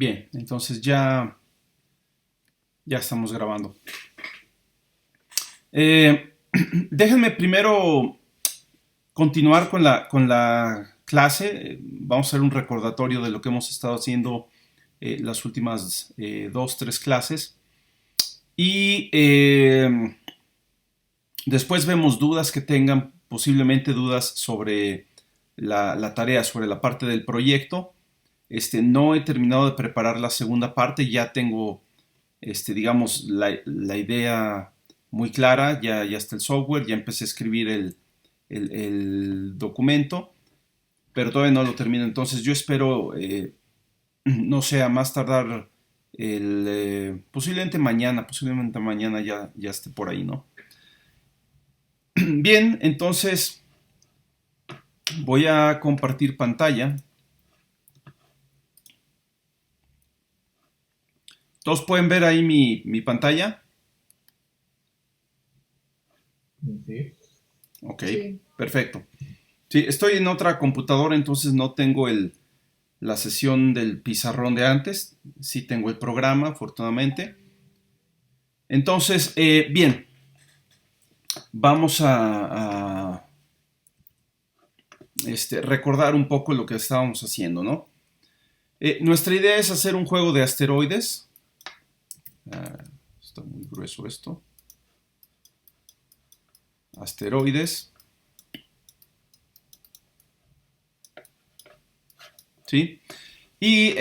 Bien, entonces ya estamos grabando. Eh, Déjenme primero continuar con la clase. Vamos a hacer un recordatorio de lo que hemos estado haciendo las últimas dos, tres clases. Y después vemos dudas que tengan, posiblemente dudas sobre la tarea, sobre la parte del proyecto. No he terminado de preparar la segunda parte, ya tengo, digamos, la idea muy clara, ya está el software, ya empecé a escribir el documento, pero todavía no lo termino. Entonces yo espero, no sé, a más tardar posiblemente mañana ya esté por ahí, ¿no? Bien, entonces voy a compartir pantalla. ¿Todos pueden ver ahí mi pantalla? Sí. Ok, Sí. perfecto. Sí, estoy en otra computadora, entonces no tengo la sesión del pizarrón de antes. Sí tengo el programa, afortunadamente. Entonces, bien, vamos a recordar un poco lo que estábamos haciendo, ¿no? Nuestra idea es hacer un juego de asteroides. Está muy grueso esto. Asteroides. ¿Sí? Y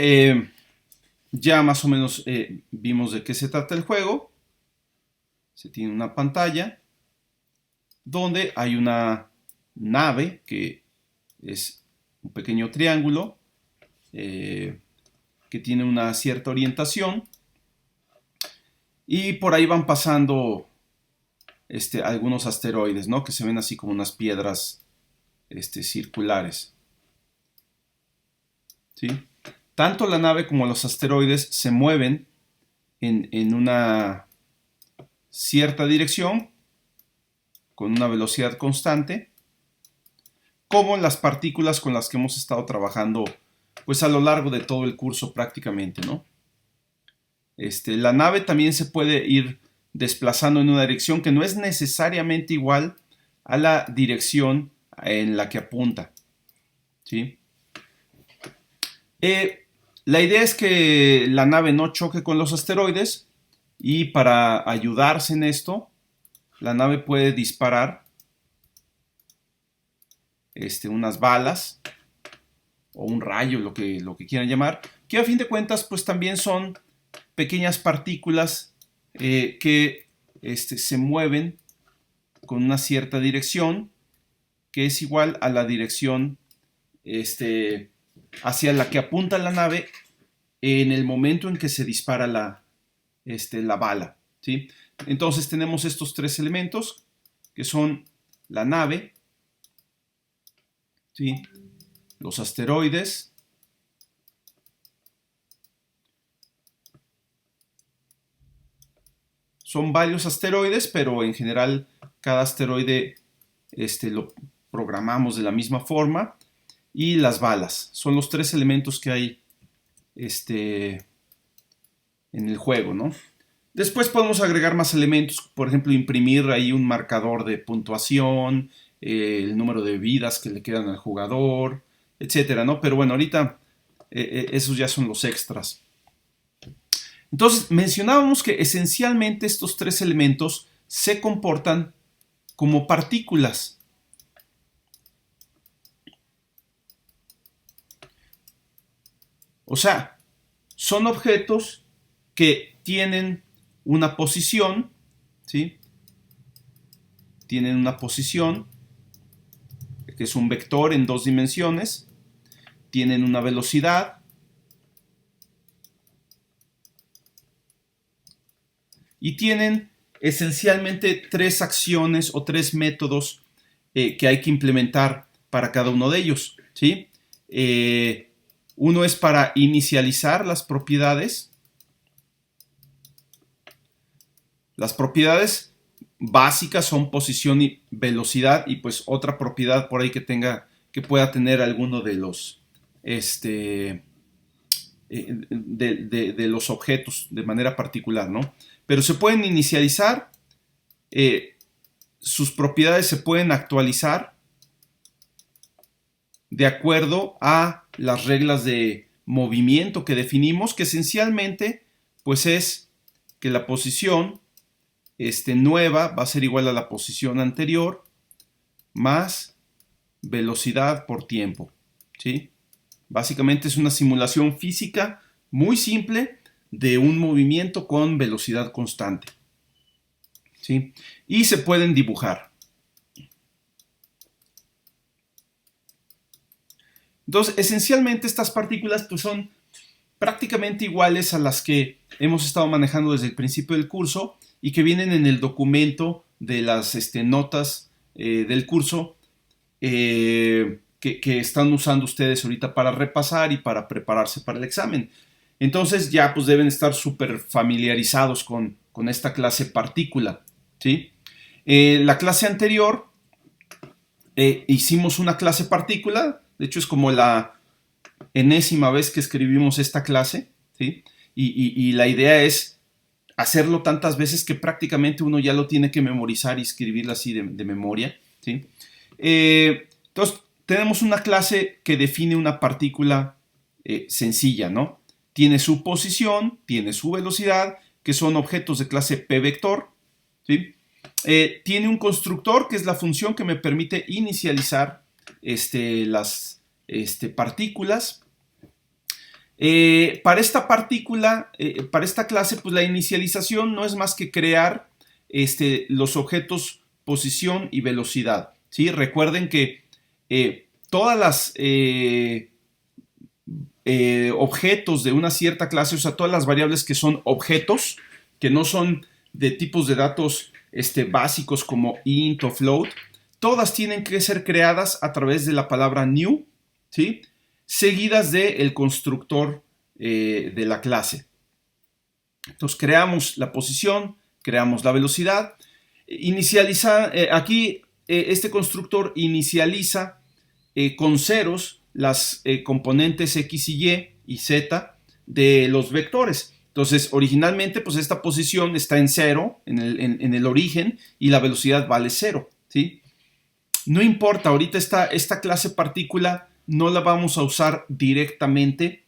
ya más o menos vimos de qué se trata el juego. Se tiene una pantalla donde hay una nave que es un pequeño triángulo que tiene una cierta orientación y por ahí van pasando algunos asteroides, ¿no? Que se ven así como unas piedras circulares. ¿Sí? Tanto la nave como los asteroides se mueven en una cierta dirección con una velocidad constante, como las partículas con las que hemos estado trabajando pues a lo largo de todo el curso prácticamente, ¿no? La nave también se puede ir desplazando en una dirección que no es necesariamente igual a la dirección en la que apunta, ¿sí? La idea es que la nave no choque con los asteroides y para ayudarse en esto, la nave puede disparar unas balas o un rayo, lo que quieran llamar, que a fin de cuentas pues también son pequeñas partículas que se mueven con una cierta dirección que es igual a la dirección hacia la que apunta la nave en el momento en que se dispara la bala, ¿sí? Entonces tenemos estos tres elementos que son la nave, ¿sí? Los asteroides son varios asteroides, pero en general cada asteroide lo programamos de la misma forma. Y las balas son los tres elementos que hay en el juego, ¿no? Después podemos agregar más elementos, por ejemplo, imprimir ahí un marcador de puntuación, el número de vidas que le quedan al jugador, etcétera, ¿no? Pero bueno, ahorita esos ya son los extras. Entonces, mencionábamos que esencialmente estos tres elementos se comportan como partículas. O sea, son objetos que tienen una posición, ¿sí? Tienen una posición, que es un vector en dos dimensiones, tienen una velocidad, y tienen esencialmente tres acciones o tres métodos que hay que implementar para cada uno de ellos, ¿sí? Uno es para inicializar las propiedades. Las propiedades básicas son posición y velocidad y pues otra propiedad por ahí que pueda tener alguno de los de los objetos de manera particular, ¿no? Pero se pueden inicializar, sus propiedades se pueden actualizar de acuerdo a las reglas de movimiento que definimos, que esencialmente pues es que la posición nueva va a ser igual a la posición anterior más velocidad por tiempo, ¿sí? Básicamente es una simulación física muy simple de un movimiento con velocidad constante, ¿sí? Y se pueden dibujar. Entonces, esencialmente estas partículas pues, son prácticamente iguales a las que hemos estado manejando desde el principio del curso y que vienen en el documento de las notas del curso que están usando ustedes ahorita para repasar y para prepararse para el examen. Entonces ya pues deben estar súper familiarizados con esta clase partícula, ¿sí? La clase anterior hicimos una clase partícula, de hecho es como la enésima vez que escribimos esta clase, ¿sí? Y la idea es hacerlo tantas veces que prácticamente uno ya lo tiene que memorizar y escribirlo así de memoria, ¿sí? Entonces, tenemos una clase que define una partícula sencilla, ¿no? Tiene su posición, tiene su velocidad, que son objetos de clase P vector, ¿sí? Tiene un constructor, que es la función que me permite inicializar las partículas. Para esta partícula, para esta clase, pues la inicialización no es más que crear los objetos posición y velocidad, ¿sí? Recuerden que todas las objetos de una cierta clase, o sea, todas las variables que son objetos, que no son de tipos de datos básicos como int o float, todas tienen que ser creadas a través de la palabra new, ¿sí? Seguidas del constructor de la clase. Entonces creamos la posición, creamos la velocidad, aquí este constructor inicializa con ceros las componentes x y z de los vectores. Entonces, originalmente, pues esta posición está en 0 en el origen y la velocidad vale 0, ¿sí? No importa, ahorita esta clase partícula no la vamos a usar directamente,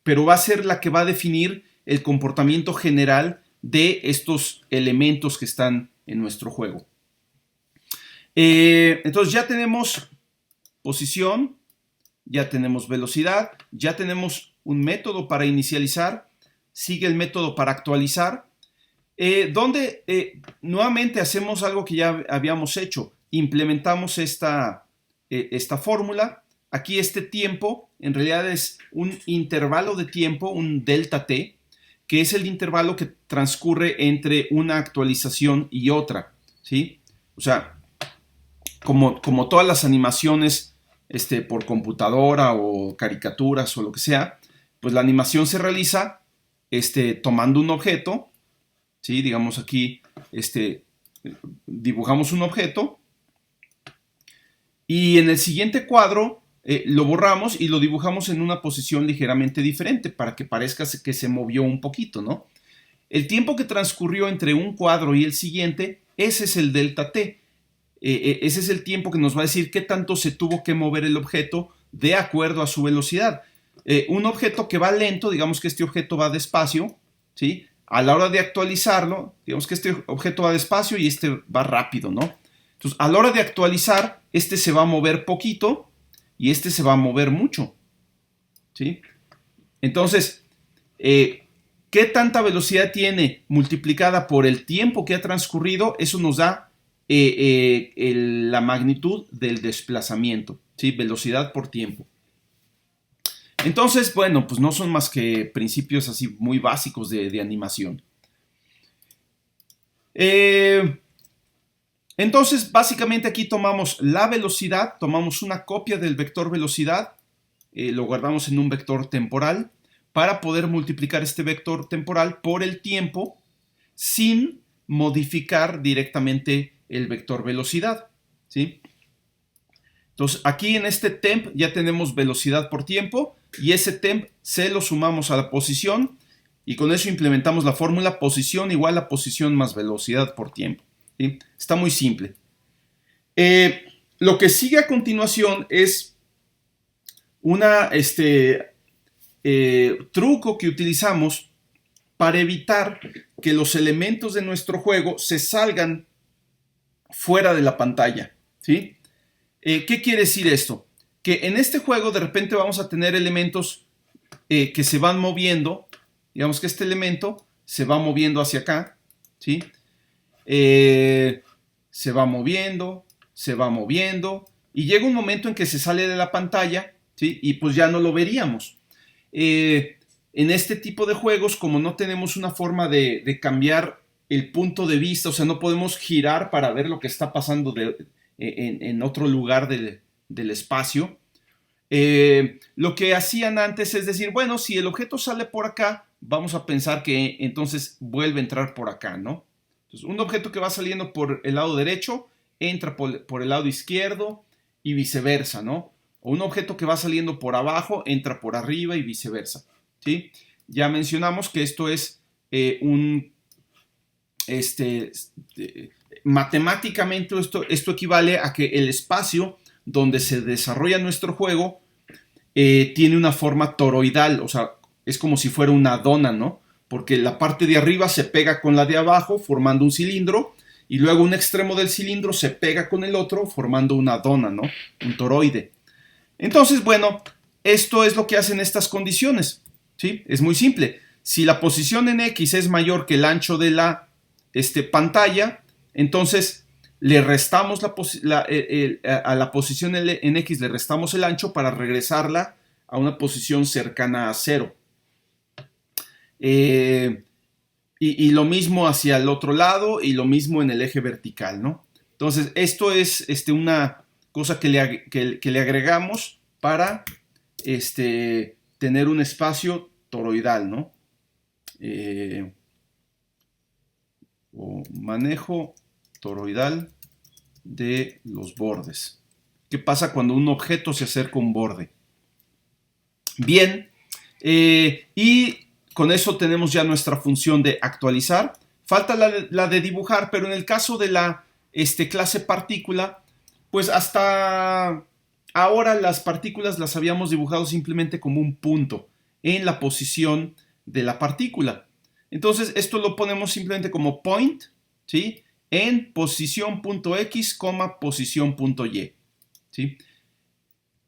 pero va a ser la que va a definir el comportamiento general de estos elementos que están en nuestro juego. Entonces ya tenemos posición, ya tenemos velocidad, ya tenemos un método para inicializar, sigue el método para actualizar, donde nuevamente hacemos algo que ya habíamos hecho, implementamos esta fórmula. Aquí este tiempo en realidad es un intervalo de tiempo, un delta t, que es el intervalo que transcurre entre una actualización y otra, ¿sí? O sea, como todas las animaciones por computadora o caricaturas o lo que sea, pues la animación se realiza tomando un objeto, ¿sí? Digamos aquí, dibujamos un objeto y en el siguiente cuadro lo borramos y lo dibujamos en una posición ligeramente diferente para que parezca que se movió un poquito, ¿no? El tiempo que transcurrió entre un cuadro y el siguiente, ese es el delta t. Ese es el tiempo que nos va a decir qué tanto se tuvo que mover el objeto de acuerdo a su velocidad. Un objeto que va lento, digamos que este objeto va despacio, ¿sí? A la hora de actualizarlo, digamos que este objeto va despacio y este va rápido, ¿no? Entonces, a la hora de actualizar, este se va a mover poquito y este se va a mover mucho, ¿sí? Entonces, ¿qué tanta velocidad tiene multiplicada por el tiempo que ha transcurrido? Eso nos da la magnitud del desplazamiento, ¿sí? Velocidad por tiempo. Entonces, bueno, pues no son más que principios así muy básicos de animación. Entonces, básicamente aquí tomamos la velocidad, tomamos una copia del vector velocidad, lo guardamos en un vector temporal para poder multiplicar este vector temporal por el tiempo sin modificar directamente el vector velocidad, ¿sí? Entonces, aquí en este temp ya tenemos velocidad por tiempo. y ese temp se lo sumamos a la posición y con eso implementamos la fórmula posición igual a posición más velocidad por tiempo. ¿Sí? Está muy simple. Lo que sigue a continuación es una truco que utilizamos para evitar que los elementos de nuestro juego se salgan fuera de la pantalla. ¿Sí? ¿Qué quiere decir esto? Que en este juego de repente vamos a tener elementos que se van moviendo. Digamos que este elemento se va moviendo hacia acá. ¿Sí? Se va moviendo, y llega un momento en que se sale de la pantalla, ¿sí? Y pues ya no lo veríamos. En este tipo de juegos, como no tenemos una forma de cambiar el punto de vista, o sea, no podemos girar para ver lo que está pasando en otro lugar del espacio, lo que hacían antes es decir, bueno, si el objeto sale por acá, vamos a pensar que entonces vuelve a entrar por acá, ¿no? Entonces, un objeto que va saliendo por el lado derecho, entra por el lado izquierdo y viceversa, ¿no? O un objeto que va saliendo por abajo, entra por arriba y viceversa, ¿sí? Ya mencionamos que esto es matemáticamente esto equivale a que el espacio donde se desarrolla nuestro juego tiene una forma toroidal, o sea, es como si fuera una dona, ¿no? Porque la parte de arriba se pega con la de abajo formando un cilindro y luego un extremo del cilindro se pega con el otro formando una dona, ¿no? Un toroide. Entonces, bueno, esto es lo que hacen estas condiciones, ¿sí? Es muy simple. Si la posición en X es mayor que el ancho de la pantalla, entonces le restamos a la posición en X le restamos el ancho para regresarla a una posición cercana a 0. Y lo mismo hacia el otro lado y lo mismo en el eje vertical, ¿no? Entonces, esto es una cosa que le agregamos para tener un espacio toroidal, ¿no? O manejo toroidal de los bordes. ¿Qué pasa cuando un objeto se acerca a un borde? Bien, y con eso tenemos ya nuestra función de actualizar. Falta la de dibujar, pero en el caso de la clase partícula, pues hasta ahora las partículas las habíamos dibujado simplemente como un punto en la posición de la partícula. Entonces esto lo ponemos simplemente como point, ¿sí? En posición.x, posición.y, ¿sí?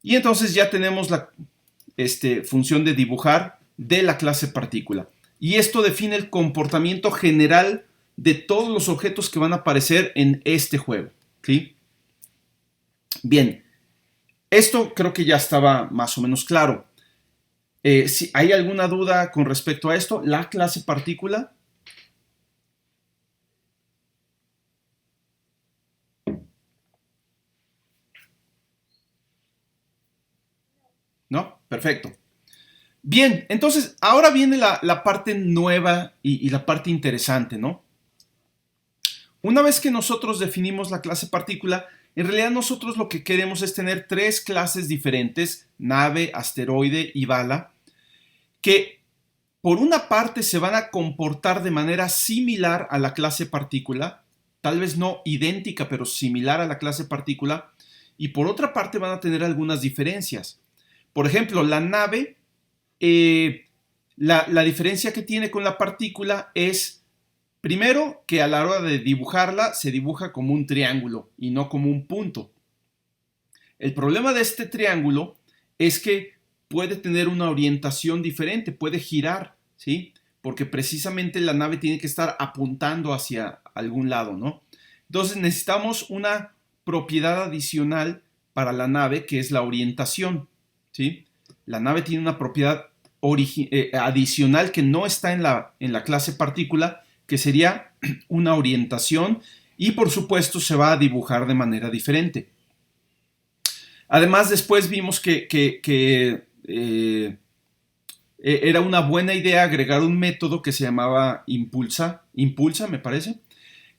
Y entonces ya tenemos la función de dibujar de la clase partícula. Y esto define el comportamiento general de todos los objetos que van a aparecer en este juego, ¿sí? Bien, esto creo que ya estaba más o menos claro. Si hay alguna duda con respecto a esto, la clase partícula. ¿No? Perfecto. Bien, entonces ahora viene la parte nueva y la parte interesante, ¿no? Una vez que nosotros definimos la clase partícula, en realidad nosotros lo que queremos es tener tres clases diferentes, nave, asteroide y bala, que por una parte se van a comportar de manera similar a la clase partícula, tal vez no idéntica, pero similar a la clase partícula, y por otra parte van a tener algunas diferencias. Por ejemplo, la nave, la diferencia que tiene con la partícula es, primero, que a la hora de dibujarla se dibuja como un triángulo y no como un punto. El problema de este triángulo es que puede tener una orientación diferente, puede girar, ¿sí? Porque precisamente la nave tiene que estar apuntando hacia algún lado, ¿no? Entonces necesitamos una propiedad adicional para la nave que es la orientación, ¿sí? La nave tiene una propiedad adicional que no está en la clase partícula, que sería una orientación y por supuesto se va a dibujar de manera diferente. Además, después vimos que era una buena idea agregar un método que se llamaba impulsa me parece,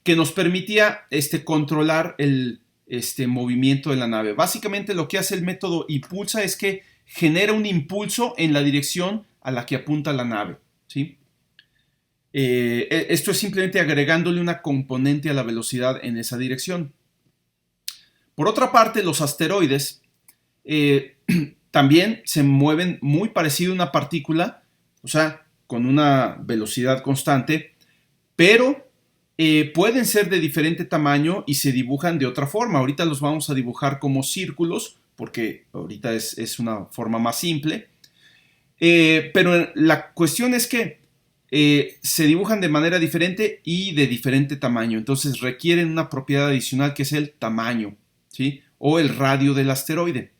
que nos permitía controlar el movimiento de la nave. Básicamente lo que hace el método impulsa es que genera un impulso en la dirección a la que apunta la nave, ¿sí? Esto es simplemente agregándole una componente a la velocidad en esa dirección. Por otra parte, los asteroides también se mueven muy parecido a una partícula, o sea, con una velocidad constante, pero pueden ser de diferente tamaño y se dibujan de otra forma. Ahorita los vamos a dibujar como círculos, porque ahorita es una forma más simple. Pero la cuestión es que se dibujan de manera diferente y de diferente tamaño. Entonces requieren una propiedad adicional que es el tamaño, ¿sí? O el radio del asteroide.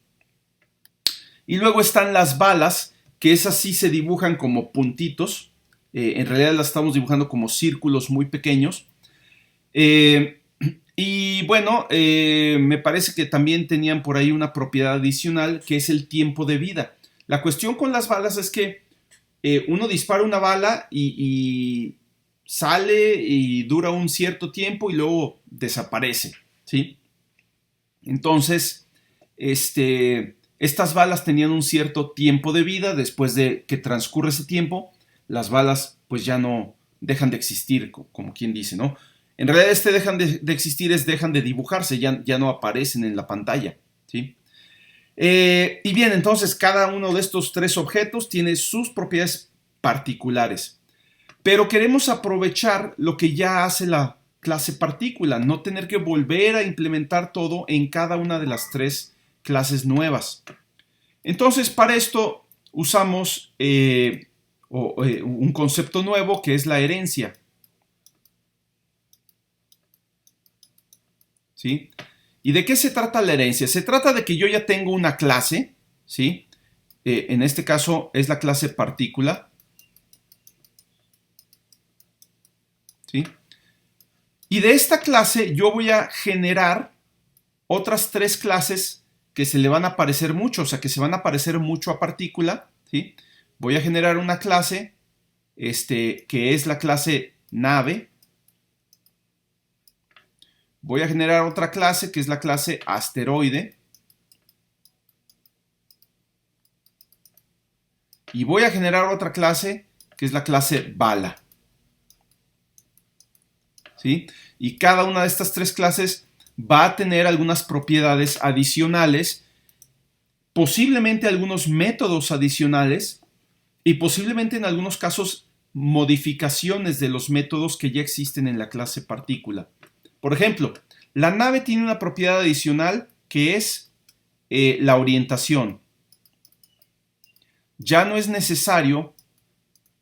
Y luego están las balas, que esas sí se dibujan como puntitos. En realidad las estamos dibujando como círculos muy pequeños. Y bueno, me parece que también tenían por ahí una propiedad adicional que es el tiempo de vida. La cuestión con las balas es que uno dispara una bala y sale y dura un cierto tiempo y luego desaparece, ¿sí? Entonces, estas balas tenían un cierto tiempo de vida. Después de que transcurre ese tiempo, las balas pues ya no dejan de existir, como quien dice, ¿no? En realidad dejan de existir dejan de dibujarse, ya no aparecen en la pantalla, ¿sí? Y bien, entonces cada uno de estos tres objetos tiene sus propiedades particulares. Pero queremos aprovechar lo que ya hace la clase partícula, no tener que volver a implementar todo en cada una de las tres clases nuevas. Entonces, para esto usamos un concepto nuevo que es la herencia. ¿Sí? ¿Y de qué se trata la herencia? Se trata de que yo ya tengo una clase, ¿sí? En este caso es la clase partícula, ¿sí? Y de esta clase yo voy a generar otras tres clases que se le van a parecer mucho, o sea, que se van a parecer mucho a partícula, ¿sí? Voy a generar una clase, que es la clase nave. Voy a generar otra clase que es la clase asteroide. Y voy a generar otra clase que es la clase bala. ¿Sí? Y cada una de estas tres clases va a tener algunas propiedades adicionales, posiblemente algunos métodos adicionales y posiblemente en algunos casos modificaciones de los métodos que ya existen en la clase partícula. Por ejemplo, la nave tiene una propiedad adicional que es la orientación. Ya no es necesario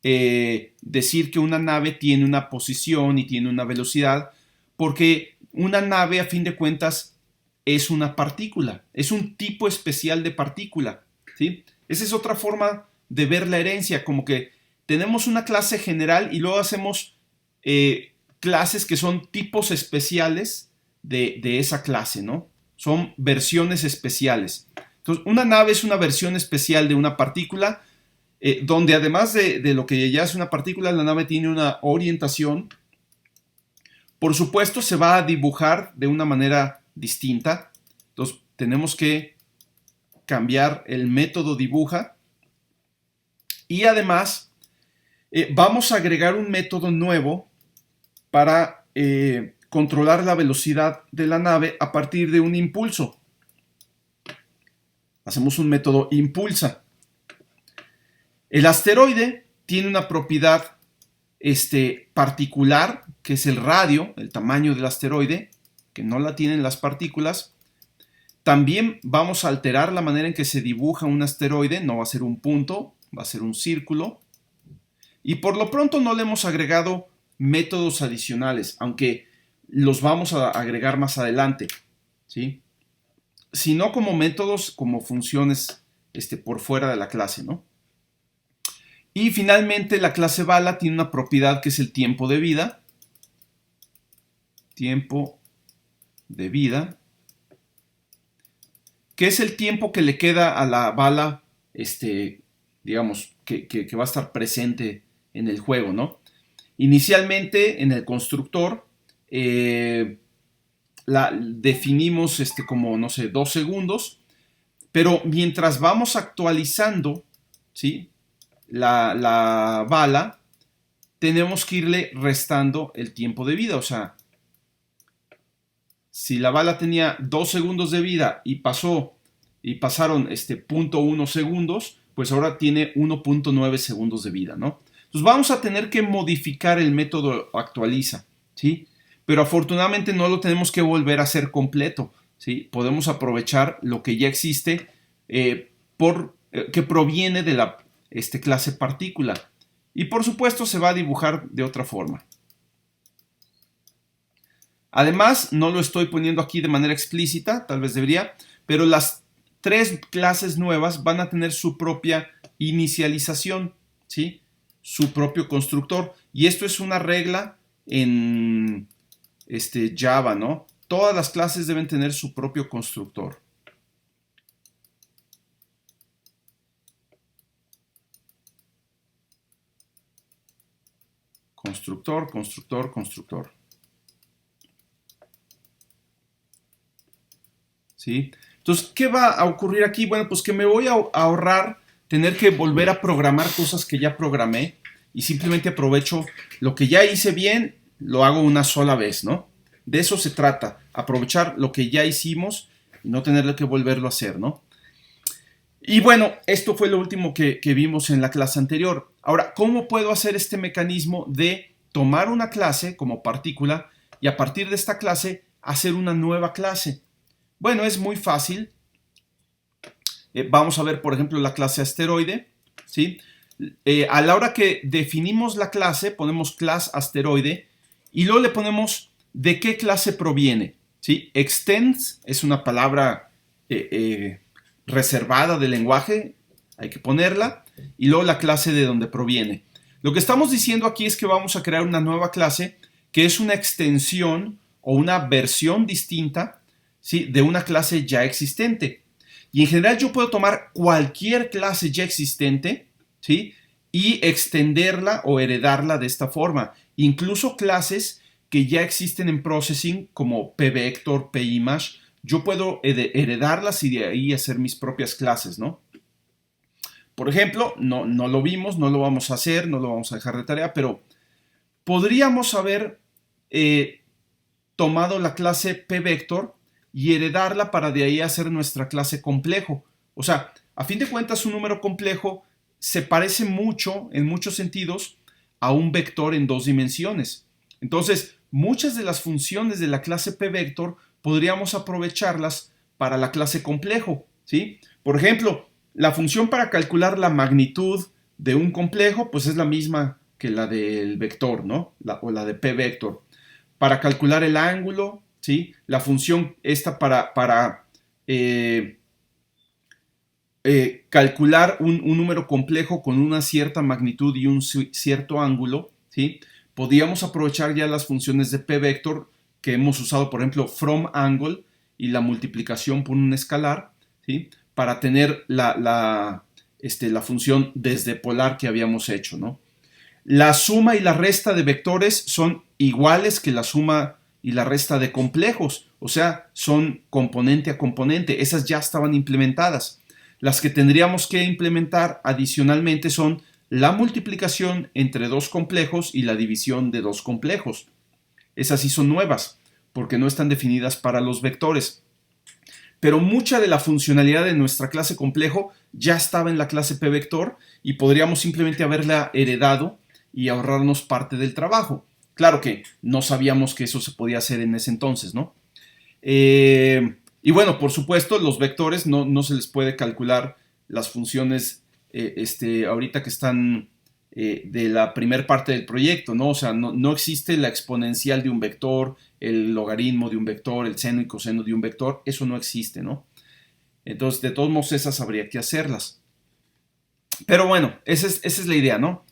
decir que una nave tiene una posición y tiene una velocidad, porque una nave a fin de cuentas es una partícula, es un tipo especial de partícula, ¿sí? Esa es otra forma de ver la herencia, como que tenemos una clase general y luego hacemos clases que son tipos especiales de esa clase, ¿no? Son versiones especiales. Entonces, una nave es una versión especial de una partícula, donde además de lo que ya es una partícula, la nave tiene una orientación. Por supuesto, se va a dibujar de una manera distinta. Entonces, tenemos que cambiar el método dibuja. Y además, vamos a agregar un método nuevo para controlar la velocidad de la nave a partir de un impulso. Hacemos un método impulsa. El asteroide tiene una propiedad particular, que es el radio, el tamaño del asteroide, que no la tienen las partículas. También vamos a alterar la manera en que se dibuja un asteroide, no va a ser un punto, va a ser un círculo. Y por lo pronto no le hemos agregado métodos adicionales, aunque los vamos a agregar más adelante, ¿sí? Sino como métodos, como funciones por fuera de la clase, ¿no? Y finalmente la clase bala tiene una propiedad que es el tiempo de vida. Tiempo de vida. Que es el tiempo que le queda a la bala, digamos, que va a estar presente en el juego, ¿no? Inicialmente en el constructor la definimos como, no sé, 2 segundos, Pero mientras vamos actualizando, ¿sí?, la bala, tenemos que irle restando el tiempo de vida. O sea, si la bala tenía 2 segundos de vida y pasaron 0.1 segundos, pues ahora tiene 1.9 segundos de vida, ¿no? Entonces vamos a tener que modificar el método actualiza, ¿sí? Pero afortunadamente no lo tenemos que volver a hacer completo, ¿sí? Podemos aprovechar lo que ya existe que proviene de la clase partícula. Y por supuesto se va a dibujar de otra forma. Además, no lo estoy poniendo aquí de manera explícita, tal vez debería, pero las 3 clases nuevas van a tener su propia inicialización, ¿sí?, su propio constructor. Y esto es una regla en Java, ¿no? Todas las clases deben tener su propio constructor. Constructor, constructor, constructor. ¿Sí? Entonces, ¿qué va a ocurrir aquí? Bueno, pues que me voy a ahorrar tener que volver a programar cosas que ya programé y simplemente aprovecho lo que ya hice bien, lo hago una sola vez, ¿no? De eso se trata, aprovechar lo que ya hicimos y no tener que volverlo a hacer, ¿no? Y bueno, esto fue lo último que vimos en la clase anterior. Ahora, ¿cómo puedo hacer este mecanismo de tomar una clase como partícula y a partir de esta clase hacer una nueva clase? Bueno, es muy fácil. Vamos a ver, por ejemplo, la clase asteroide, ¿sí? A la hora que definimos la clase, ponemos class asteroide y luego le ponemos de qué clase proviene, ¿sí? Extends es una palabra reservada del lenguaje, hay que ponerla, y luego la clase de donde proviene. Lo que estamos diciendo aquí es que vamos a crear una nueva clase que es una extensión o una versión distinta, ¿sí?, de una clase ya existente. Y en general yo puedo tomar cualquier clase ya existente, ¿sí?, y extenderla o heredarla de esta forma. Incluso clases que ya existen en Processing como pVector, pImage, yo puedo heredarlas y de ahí hacer mis propias clases, ¿no? Por ejemplo, no lo vimos, no lo vamos a hacer, no lo vamos a dejar de tarea, pero podríamos haber tomado la clase pVector y heredarla para de ahí hacer nuestra clase complejo. O sea, a fin de cuentas, un número complejo se parece mucho, en muchos sentidos, a un vector en 2 dimensiones. Entonces, muchas de las funciones de la clase pVector podríamos aprovecharlas para la clase complejo, ¿sí? Por ejemplo, la función para calcular la magnitud de un complejo, pues es la misma que la del vector, ¿no? O la de pVector. Para calcular el ángulo, ¿sí?, la función esta para calcular un número complejo con una cierta magnitud y un cierto ángulo, ¿sí?, podríamos aprovechar ya las funciones de pVector que hemos usado, por ejemplo, from angle y la multiplicación por un escalar, ¿sí?, para tener la función desde polar que habíamos hecho, ¿no? La suma y la resta de vectores son iguales que la suma y la resta de complejos, o sea, son componente a componente, esas ya estaban implementadas. Las que tendríamos que implementar adicionalmente son la multiplicación entre 2 complejos y la división de 2 complejos. Esas sí son nuevas, porque no están definidas para los vectores. Pero mucha de la funcionalidad de nuestra clase complejo ya estaba en la clase pVector y podríamos simplemente haberla heredado y ahorrarnos parte del trabajo. Claro que no sabíamos que eso se podía hacer en ese entonces, ¿no? Y bueno, por supuesto, los vectores no se les puede calcular las funciones ahorita que están de la primer parte del proyecto, ¿no? O sea, no existe la exponencial de un vector, el logaritmo de un vector, el seno y coseno de un vector, eso no existe, ¿no? Entonces, de todos modos, esas habría que hacerlas. Pero bueno, esa es la idea, ¿no?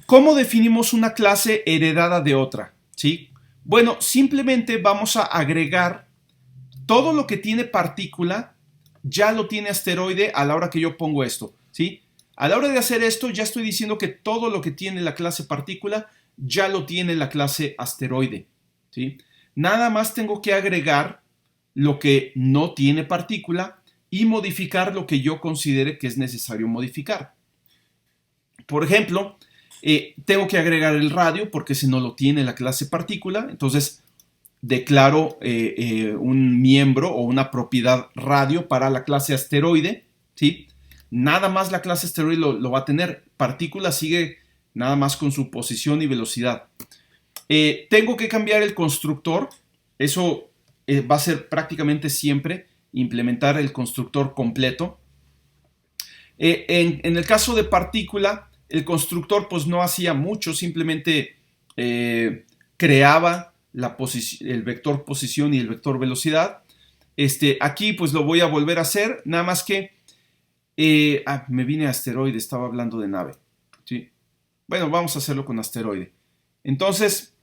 ¿Cómo definimos una clase heredada de otra? ¿Sí? Bueno, simplemente vamos a agregar todo lo que tiene partícula, ya lo tiene asteroide a la hora que yo pongo esto, ¿sí? A la hora de hacer esto, ya estoy diciendo que todo lo que tiene la clase partícula, ya lo tiene la clase asteroide, ¿sí? Nada más tengo que agregar lo que no tiene partícula y modificar lo que yo considere que es necesario modificar. Por ejemplo, tengo que agregar el radio porque ese no lo tiene la clase partícula, entonces declaro un miembro o una propiedad radio para la clase asteroide, ¿sí? Nada más la clase asteroide lo va a tener. Partícula sigue nada más con su posición y velocidad. Tengo que cambiar el constructor. Eso va a ser prácticamente siempre implementar el constructor completo. En el caso de partícula, el constructor pues no hacía mucho, simplemente creaba el vector posición y el vector velocidad. Aquí pues lo voy a volver a hacer, nada más que me vine a asteroide, estaba hablando de nave, ¿sí? Bueno, vamos a hacerlo con asteroide. Entonces,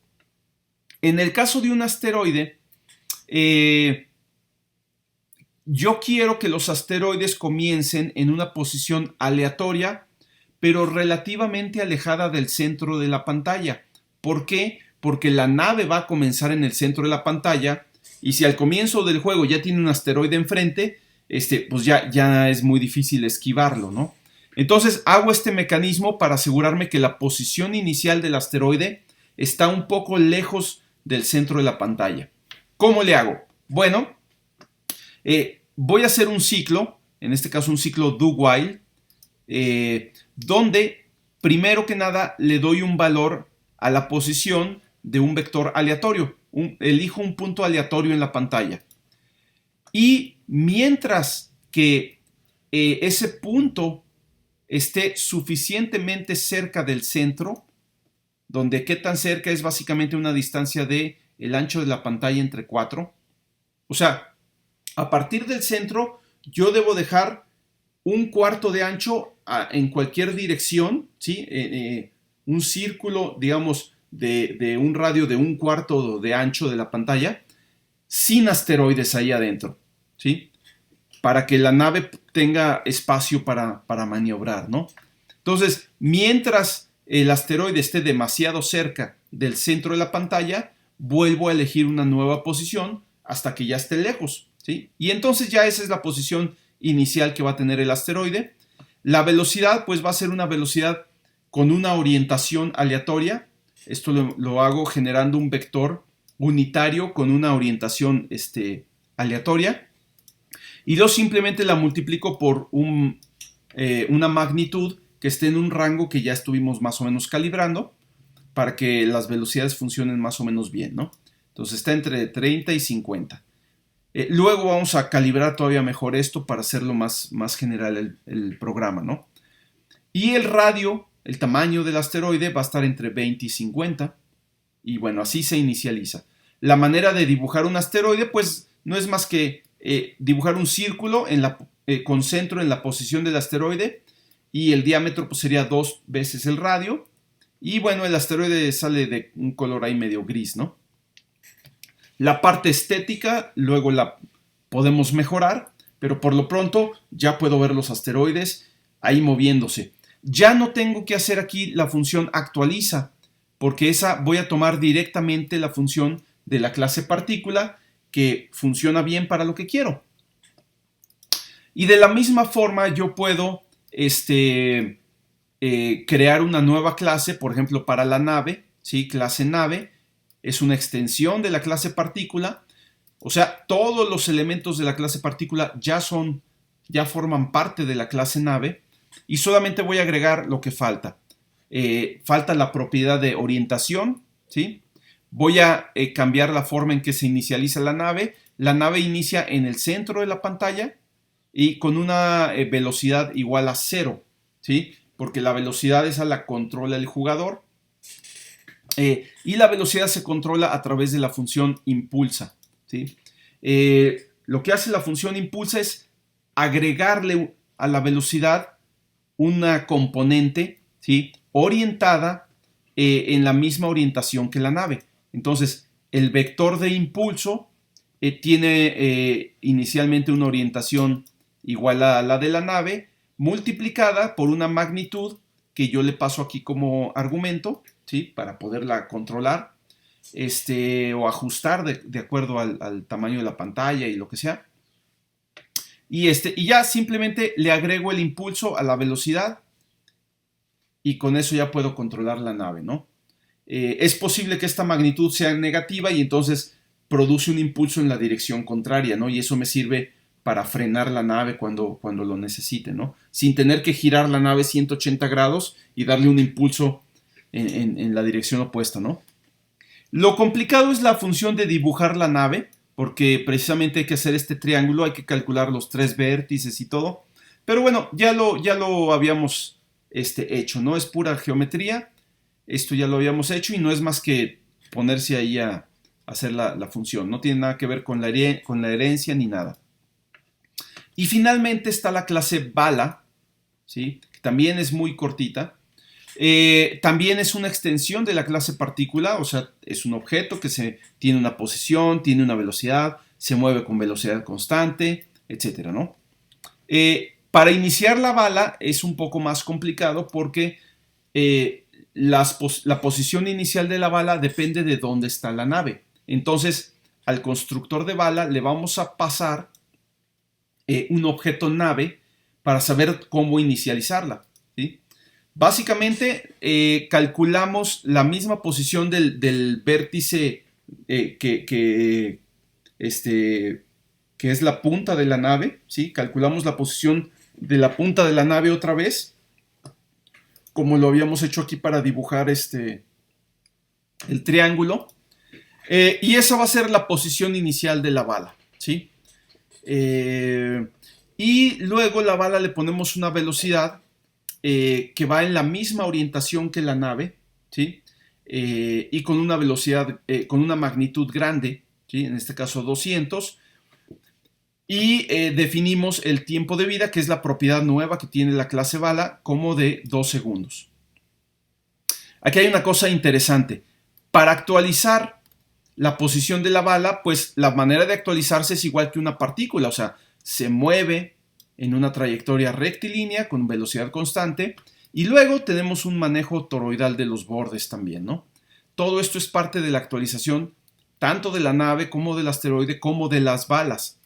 en el caso de un asteroide, yo quiero que los asteroides comiencen en una posición aleatoria, pero relativamente alejada del centro de la pantalla. ¿Por qué? Porque la nave va a comenzar en el centro de la pantalla y si al comienzo del juego ya tiene un asteroide enfrente, pues ya es muy difícil esquivarlo, ¿no? Entonces hago este mecanismo para asegurarme que la posición inicial del asteroide está un poco lejos del centro de la pantalla. ¿Cómo le hago? Bueno, voy a hacer un ciclo, en este caso un ciclo do while, donde primero que nada le doy un valor a la posición de un vector aleatorio. Elijo un punto aleatorio en la pantalla. Y mientras que ese punto esté suficientemente cerca del centro, donde qué tan cerca es básicamente una distancia de el ancho de la pantalla entre 4. O sea, a partir del centro yo debo dejar un cuarto de ancho en cualquier dirección, ¿sí? Un círculo, digamos, de un radio de un cuarto de ancho de la pantalla, sin asteroides ahí adentro, ¿sí? Para que la nave tenga espacio para maniobrar, ¿no? Entonces, mientras el asteroide esté demasiado cerca del centro de la pantalla, vuelvo a elegir una nueva posición hasta que ya esté lejos, ¿sí? Y entonces ya esa es la posición inicial que va a tener el asteroide. La velocidad, pues va a ser una velocidad con una orientación aleatoria. Esto lo hago generando un vector unitario con una orientación aleatoria. Y yo simplemente la multiplico por una magnitud que esté en un rango que ya estuvimos más o menos calibrando para que las velocidades funcionen más o menos bien, ¿no? Entonces está entre 30 y 50. Luego vamos a calibrar todavía mejor esto para hacerlo más general el programa, ¿no? Y el radio, el tamaño del asteroide va a estar entre 20 y 50. Y bueno, así se inicializa. La manera de dibujar un asteroide, pues no es más que dibujar un círculo con centro en la posición del asteroide y el diámetro pues, sería 2 veces el radio. Y bueno, el asteroide sale de un color ahí medio gris, ¿no? La parte estética luego la podemos mejorar, pero por lo pronto ya puedo ver los asteroides ahí moviéndose. Ya no tengo que hacer aquí la función actualiza, porque esa voy a tomar directamente la función de la clase partícula que funciona bien para lo que quiero. Y de la misma forma yo puedo crear una nueva clase, por ejemplo, para la nave, ¿sí? Clase nave es una extensión de la clase partícula. O sea, todos los elementos de la clase partícula ya forman parte de la clase nave y solamente voy a agregar lo que falta. Falta la propiedad de orientación, ¿sí? Voy a cambiar la forma en que se inicializa la nave. La nave inicia en el centro de la pantalla y con una velocidad igual a 0, ¿sí? Porque la velocidad esa la controla el jugador. Y la velocidad se controla a través de la función impulsa, ¿sí? Lo que hace la función impulsa es agregarle a la velocidad una componente, ¿sí? Orientada en la misma orientación que la nave. Entonces, el vector de impulso tiene inicialmente una orientación igual a la de la nave, multiplicada por una magnitud que yo le paso aquí como argumento, ¿sí? Para poderla controlar o ajustar de acuerdo al tamaño de la pantalla y lo que sea. Y ya simplemente le agrego el impulso a la velocidad y con eso ya puedo controlar la nave, ¿no? Es posible que esta magnitud sea negativa y entonces produce un impulso en la dirección contraria, ¿no? Y eso me sirve para frenar la nave cuando lo necesite, ¿no? Sin tener que girar la nave 180 grados y darle un impulso en la dirección opuesta, ¿no? Lo complicado es la función de dibujar la nave, porque precisamente hay que hacer este triángulo, hay que calcular los 3 vértices y todo. Pero bueno, ya lo habíamos hecho, ¿no? Es pura geometría. Esto ya lo habíamos hecho y no es más que ponerse ahí a hacer la función. No tiene nada que ver con la herencia ni nada. Y finalmente está la clase bala, ¿sí? Que también es muy cortita. También es una extensión de la clase partícula, o sea, es un objeto que tiene una posición, tiene una velocidad, se mueve con velocidad constante, etcétera, ¿no? Para iniciar la bala es un poco más complicado porque la posición inicial de la bala depende de dónde está la nave. Entonces, al constructor de bala le vamos a pasar un objeto nave para saber cómo inicializarla, ¿sí? Básicamente calculamos la misma posición del vértice que es la punta de la nave, ¿sí? Calculamos la posición de la punta de la nave otra vez, como lo habíamos hecho aquí para dibujar el triángulo. Y esa va a ser la posición inicial de la bala, ¿sí? Y luego la bala le ponemos una velocidad que va en la misma orientación que la nave, ¿sí? Y con una velocidad, con una magnitud grande, ¿sí? En este caso 200. Y definimos el tiempo de vida, que es la propiedad nueva que tiene la clase bala, como de 2 segundos. Aquí hay una cosa interesante. Para actualizar la posición de la bala, pues la manera de actualizarse es igual que una partícula, o sea, se mueve en una trayectoria rectilínea con velocidad constante y luego tenemos un manejo toroidal de los bordes también, ¿no? Todo esto es parte de la actualización tanto de la nave como del asteroide como de las balas.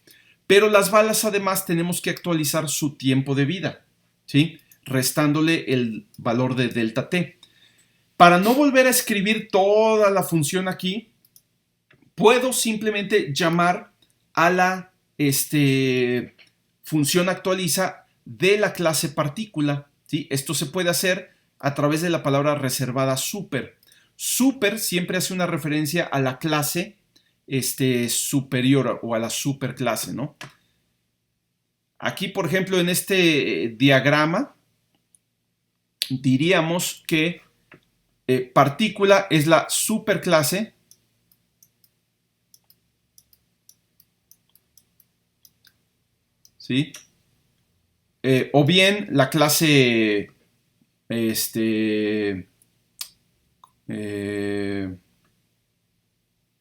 Pero las balas además tenemos que actualizar su tiempo de vida, ¿sí? Restándole el valor de delta t. Para no volver a escribir toda la función aquí, puedo simplemente llamar a la función actualiza de la clase partícula, ¿sí? Esto se puede hacer a través de la palabra reservada super. Super siempre hace una referencia a la clase superior o a la superclase, ¿no? Aquí, por ejemplo, en este diagrama, diríamos que partícula es la superclase ¿sí? O bien la clase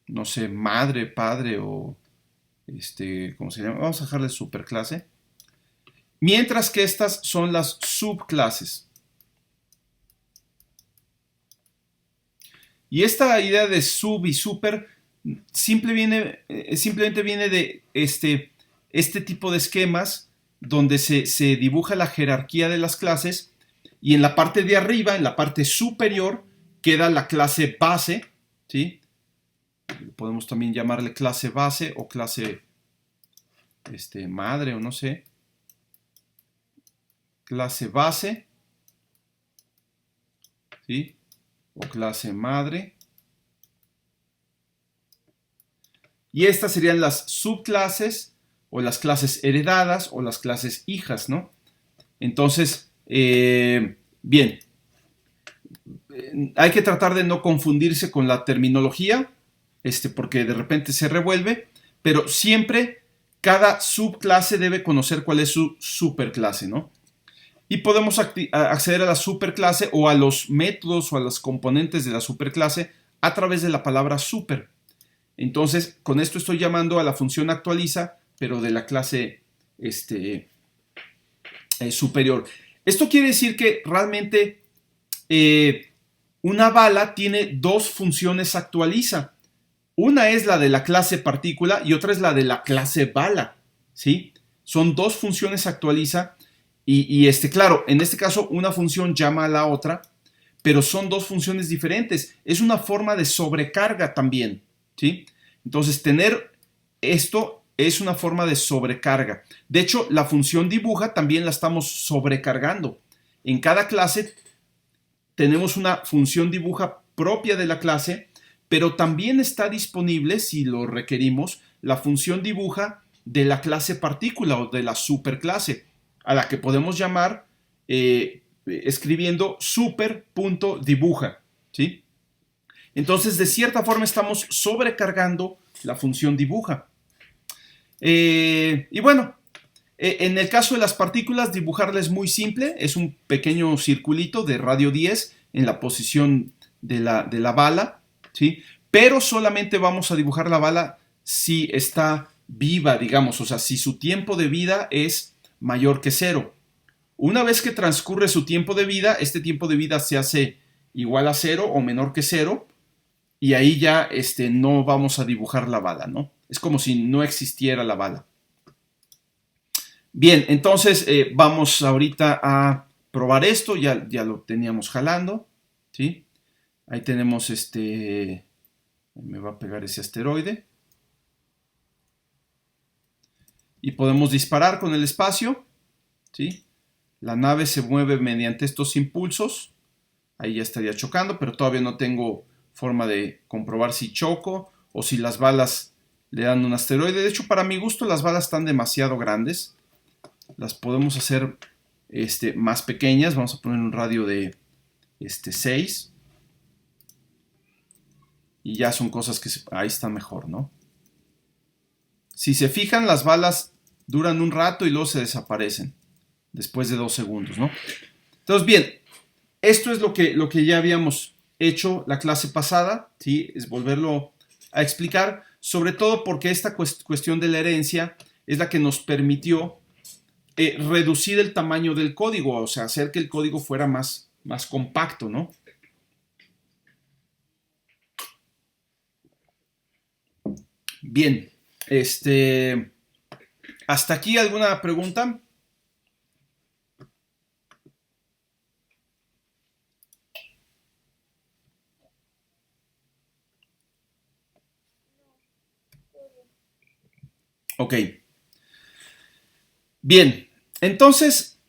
no sé, madre, padre o ¿cómo se llama? Vamos a dejarle superclase. Mientras que estas son las subclases. Y esta idea de sub y super simplemente viene de este tipo de esquemas donde se dibuja la jerarquía de las clases y en la parte de arriba, en la parte superior, queda la clase base, ¿sí? Podemos también llamarle clase base o clase madre o no sé. Clase base, ¿sí? O clase madre. Y estas serían las subclases o las clases heredadas o las clases hijas, ¿no? Entonces, bien, hay que tratar de no confundirse con la terminología, porque de repente se revuelve, pero siempre cada subclase debe conocer cuál es su superclase, ¿no? Y podemos acceder a la superclase o a los métodos o a los componentes de la superclase a través de la palabra super. Entonces, con esto estoy llamando a la función actualiza, pero de la clase superior. Esto quiere decir que realmente una bala tiene dos funciones actualiza. Una es la de la clase partícula y otra es la de la clase bala, ¿sí? Son dos funciones actualiza y claro, en este caso una función llama a la otra, pero son dos funciones diferentes. Es una forma de sobrecarga también, ¿sí? Entonces, tener esto es una forma de sobrecarga. De hecho, la función dibuja también la estamos sobrecargando. En cada clase tenemos una función dibuja propia de la clase, pero también está disponible, si lo requerimos, la función dibuja de la clase partícula o de la superclase, a la que podemos llamar escribiendo super.dibuja, ¿sí? Entonces, de cierta forma, estamos sobrecargando la función dibuja. Y bueno, en el caso de las partículas, dibujarla es muy simple. Es un pequeño circulito de radio 10 en la posición de la bala, ¿sí? Pero solamente vamos a dibujar la bala si está viva, digamos, o sea, si su tiempo de vida es mayor que 0. Una vez que transcurre su tiempo de vida, este tiempo de vida se hace igual a 0 o menor que 0, y ahí ya no vamos a dibujar la bala, ¿no? Es como si no existiera la bala. Bien, entonces vamos ahorita a probar esto, ya lo teníamos jalando, ¿sí? Ahí tenemos me va a pegar ese asteroide. Y podemos disparar con el espacio, ¿sí? La nave se mueve mediante estos impulsos. Ahí ya estaría chocando, pero todavía no tengo forma de comprobar si choco o si las balas le dan un asteroide. De hecho, para mi gusto, las balas están demasiado grandes. Las podemos hacer más pequeñas. Vamos a poner un radio de 6. Y ya son cosas que ahí está mejor, ¿no? Si se fijan, las balas duran un rato y luego se desaparecen después de 2 segundos, ¿no? Entonces, bien, esto es lo que ya habíamos hecho la clase pasada, ¿sí? Es volverlo a explicar, sobre todo porque esta cuestión de la herencia es la que nos permitió reducir el tamaño del código, o sea, hacer que el código fuera más compacto, ¿no? Bien, ¿hasta aquí alguna pregunta? Ok. Bien, entonces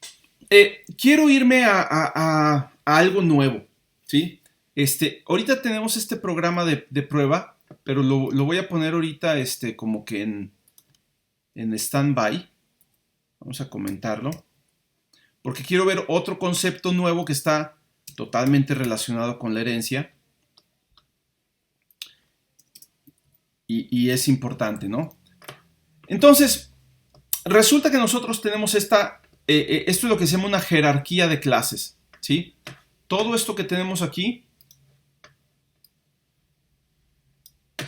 quiero irme a algo nuevo, ¿sí? Ahorita tenemos este programa de prueba, pero lo voy a poner ahorita como que en stand-by. Vamos a comentarlo. Porque quiero ver otro concepto nuevo que está totalmente relacionado con la herencia. Y es importante, ¿no? Entonces, resulta que nosotros tenemos esto es lo que se llama una jerarquía de clases, ¿sí? Todo esto que tenemos aquí,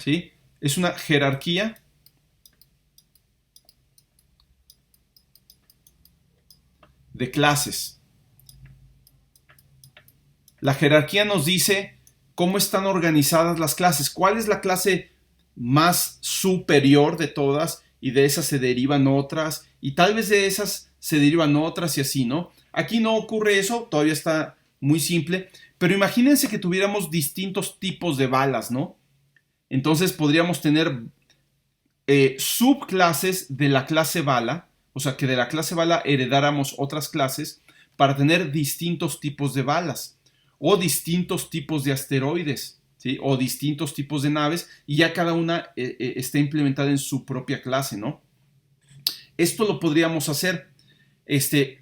¿sí? Es una jerarquía de clases. La jerarquía nos dice cómo están organizadas las clases, cuál es la clase más superior de todas, y de esas se derivan otras, y tal vez de esas se derivan otras y así, ¿no? Aquí no ocurre eso, todavía está muy simple, pero imagínense que tuviéramos distintos tipos de balas, ¿no? Entonces podríamos tener subclases de la clase bala, o sea, que de la clase bala heredáramos otras clases para tener distintos tipos de balas o distintos tipos de asteroides, ¿sí? O distintos tipos de naves, y ya cada una está implementada en su propia clase, ¿no? Esto lo podríamos hacer.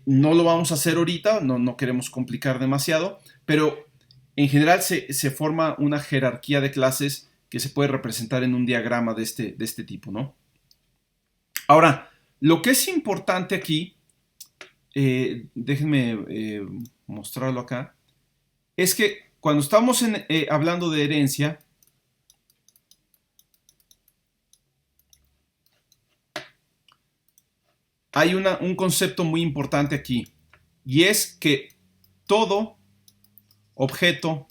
No lo vamos a hacer ahorita, no queremos complicar demasiado, pero en general se forma una jerarquía de clases que se puede representar en un diagrama de este tipo, ¿no? Ahora, lo que es importante aquí, déjenme mostrarlo acá, es que cuando estamos hablando de herencia, hay un concepto muy importante aquí, y es que todo objeto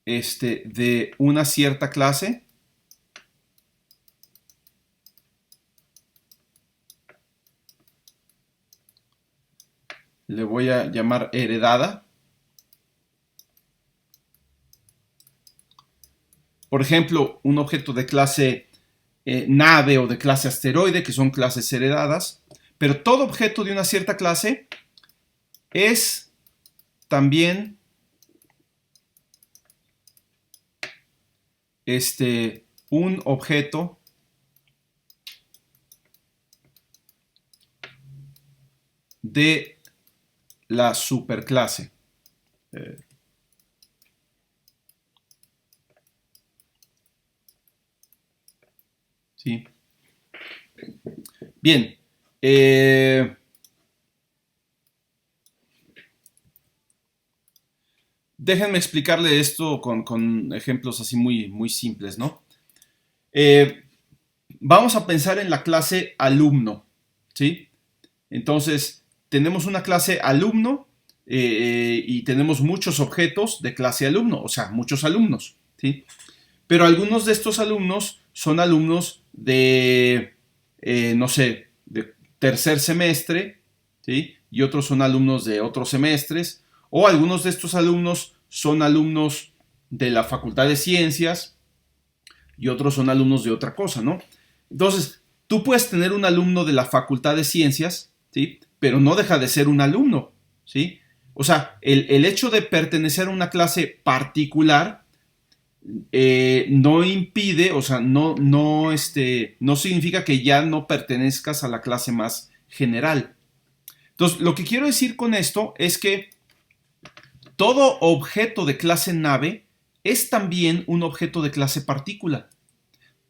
de una cierta clase le voy a llamar heredada. Por ejemplo, un objeto de clase nave o de clase asteroide, que son clases heredadas. Pero todo objeto de una cierta clase es también un objeto de la superclase. ¿Sí? Bien. Déjenme explicarle esto con ejemplos así muy simples, ¿no? Vamos a pensar en la clase alumno, ¿sí? Entonces, tenemos una clase alumno y tenemos muchos objetos de clase alumno, o sea, muchos alumnos, ¿sí? Pero algunos de estos alumnos son alumnos de, no sé, de tercer semestre, ¿sí? Y otros son alumnos de otros semestres, o algunos de estos alumnos son alumnos de la Facultad de Ciencias y otros son alumnos de otra cosa, ¿no? Entonces, tú puedes tener un alumno de la Facultad de Ciencias, ¿sí? Pero no deja de ser un alumno, ¿sí? O sea, el hecho de pertenecer a una clase particular no impide, o sea, no significa que ya no pertenezcas a la clase más general. Entonces, lo que quiero decir con esto es que todo objeto de clase nave es también un objeto de clase partícula.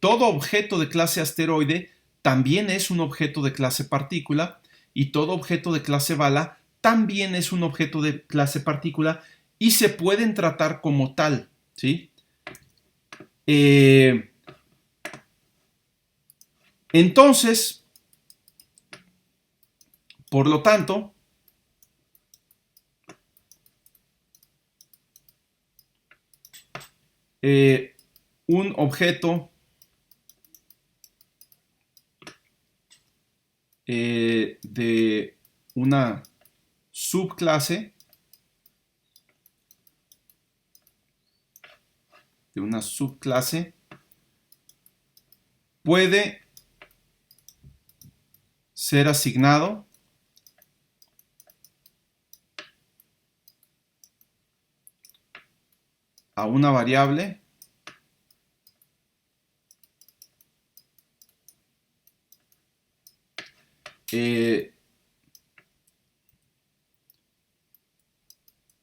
Todo objeto de clase asteroide también es un objeto de clase partícula y todo objeto de clase bala también es un objeto de clase partícula y se pueden tratar como tal, ¿sí? Entonces, por lo tanto, un objeto de una subclase puede ser asignado a una variable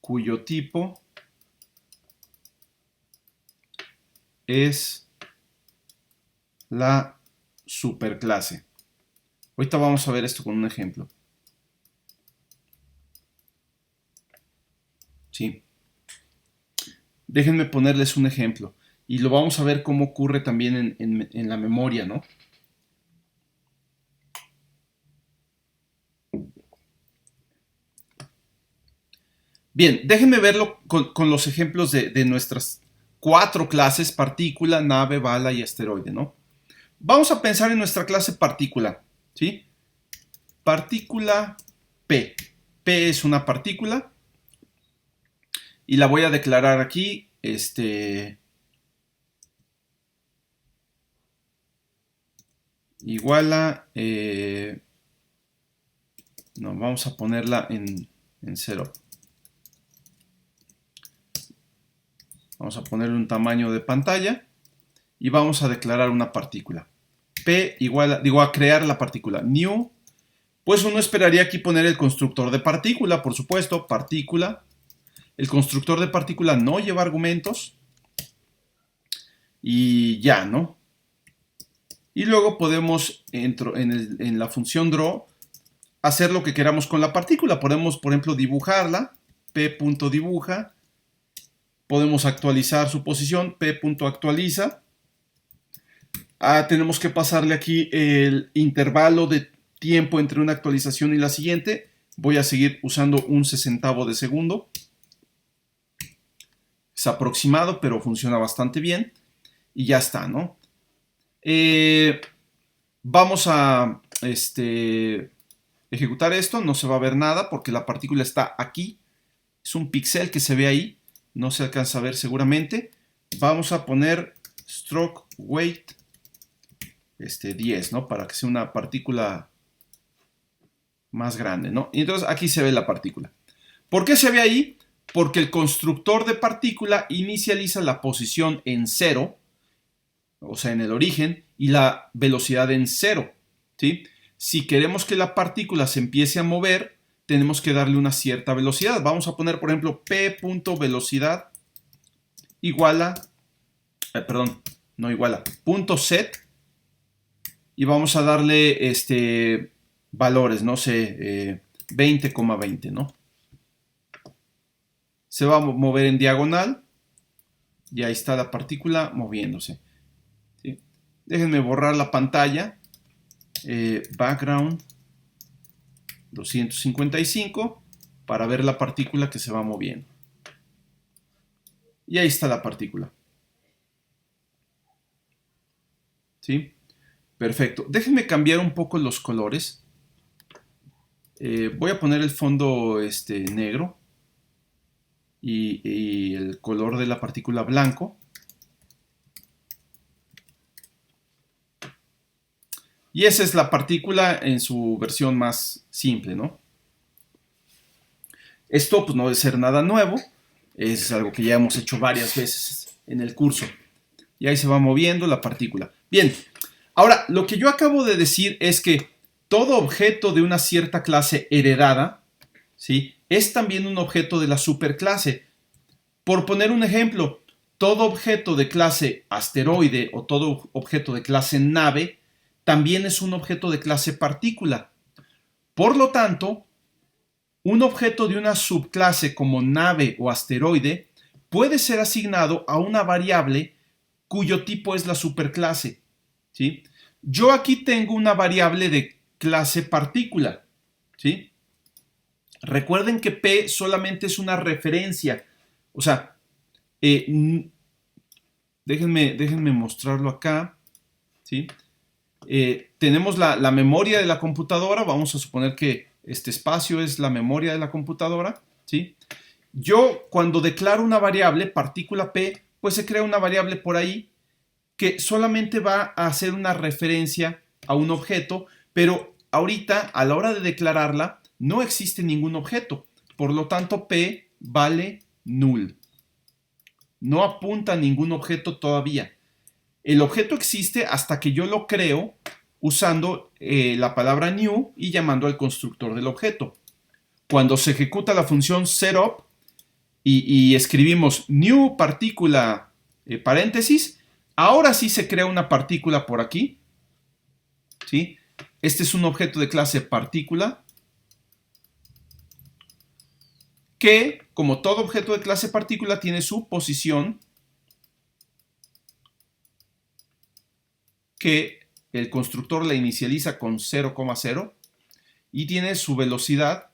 cuyo tipo es la superclase. Ahorita vamos a ver esto con un ejemplo. ¿Sí? Déjenme ponerles un ejemplo y lo vamos a ver cómo ocurre también en la memoria, ¿no? Bien, déjenme verlo con los ejemplos de nuestras 4 clases: partícula, nave, bala y asteroide, ¿no? Vamos a pensar en nuestra clase partícula, ¿sí? Partícula P. P es una partícula y la voy a declarar aquí, igual a, no, vamos a ponerla en 0. Vamos a ponerle un tamaño de pantalla y vamos a declarar una partícula. P igual a crear la partícula. New, pues uno esperaría aquí poner el constructor de partícula, por supuesto, partícula. El constructor de partícula no lleva argumentos. Y ya, ¿no? Y luego podemos, en la función draw, hacer lo que queramos con la partícula. Podemos, por ejemplo, dibujarla. P.dibuja. Podemos actualizar su posición. P.actualiza. Tenemos que pasarle aquí el intervalo de tiempo entre una actualización y la siguiente. Voy a seguir usando un sesentavo de segundo. Es aproximado, pero funciona bastante bien. Y ya está, ¿no? Vamos a ejecutar esto, no se va a ver nada porque la partícula está aquí. Es un píxel que se ve ahí, no se alcanza a ver seguramente. Vamos a poner stroke weight 10, ¿no? Para que sea una partícula más grande, ¿no? Y entonces aquí se ve la partícula. ¿Por qué se ve ahí? Porque el constructor de partícula inicializa la posición en 0, o sea, en el origen, y la velocidad en 0, ¿sí? Si queremos que la partícula se empiece a mover, tenemos que darle una cierta velocidad. Vamos a poner, por ejemplo, p.velocidad igual a, punto set, y vamos a darle valores, no sé, 20,20, ¿no? Se va a mover en diagonal y ahí está la partícula moviéndose. ¿Sí? Déjenme borrar la pantalla. Background 255 para ver la partícula que se va moviendo. Y ahí está la partícula. ¿Sí? Perfecto. Déjenme cambiar un poco los colores. Voy a poner el fondo negro y el color de la partícula blanco. Y esa es la partícula en su versión más simple, ¿no? Esto pues no debe ser nada nuevo, es algo que ya hemos hecho varias veces en el curso. Y ahí se va moviendo la partícula. Bien, ahora lo que yo acabo de decir es que todo objeto de una cierta clase heredada, ¿sí?, es también un objeto de la superclase. Por poner un ejemplo, todo objeto de clase asteroide o todo objeto de clase nave también es un objeto de clase partícula. Por lo tanto, un objeto de una subclase como nave o asteroide puede ser asignado a una variable cuyo tipo es la superclase, ¿sí? Yo aquí tengo una variable de clase partícula, ¿sí? Recuerden que P solamente es una referencia, o sea, déjenme mostrarlo acá, ¿sí? Tenemos la memoria de la computadora, vamos a suponer que este espacio es la memoria de la computadora, ¿sí? Yo cuando declaro una variable, partícula P, pues se crea una variable por ahí que solamente va a hacer una referencia a un objeto, pero ahorita a la hora de declararla no existe ningún objeto, por lo tanto P vale null. No apunta a ningún objeto todavía. El objeto existe hasta que yo lo creo usando la palabra new y llamando al constructor del objeto. Cuando se ejecuta la función setup y escribimos new partícula paréntesis, ahora sí se crea una partícula por aquí, ¿sí? Este es un objeto de clase partícula que, como todo objeto de clase partícula, tiene su posición que el constructor la inicializa con 0,0 y tiene su velocidad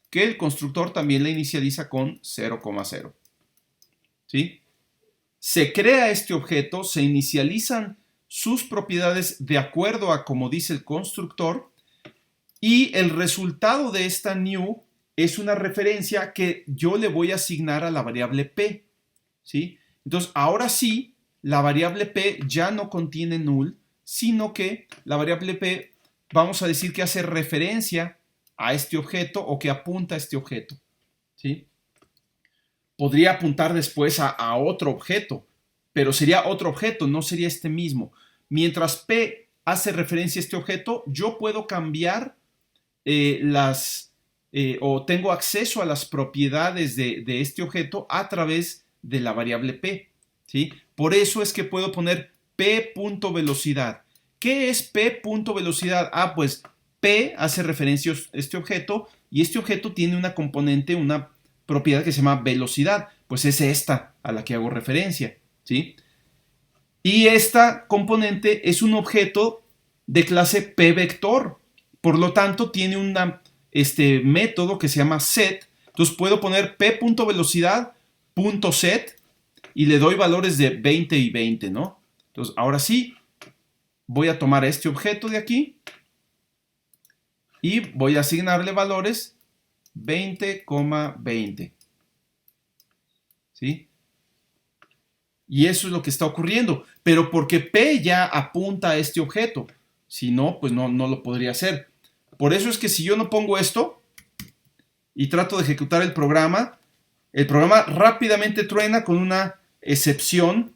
que el constructor también la inicializa con 0,0. ¿Sí? Se crea este objeto, se inicializan sus propiedades de acuerdo a como dice el constructor y el resultado de esta new es una referencia que yo le voy a asignar a la variable P. ¿Sí? Entonces, ahora sí, la variable P ya no contiene null, sino que la variable P, vamos a decir que hace referencia a este objeto o que apunta a este objeto. ¿Sí? Podría apuntar después a otro objeto, pero sería otro objeto, no sería este mismo. Mientras P hace referencia a este objeto, yo puedo cambiar o tengo acceso a las propiedades de este objeto a través de la variable P. ¿Sí? Por eso es que puedo poner P.velocidad. ¿Qué es P.velocidad? Pues P hace referencia a este objeto y este objeto tiene una componente, una propiedad que se llama velocidad. Pues es esta a la que hago referencia. ¿Sí? Y esta componente es un objeto de clase P vector. Por lo tanto, tiene un método que se llama set. Entonces puedo poner P.velocidad.set y le doy valores de 20 y 20, ¿no? Entonces, ahora sí, voy a tomar este objeto de aquí y voy a asignarle valores 20,20. ¿Sí? Y eso es lo que está ocurriendo, pero porque P ya apunta a este objeto. Si no, pues no lo podría hacer. Por eso es que si yo no pongo esto y trato de ejecutar el programa rápidamente truena con una excepción,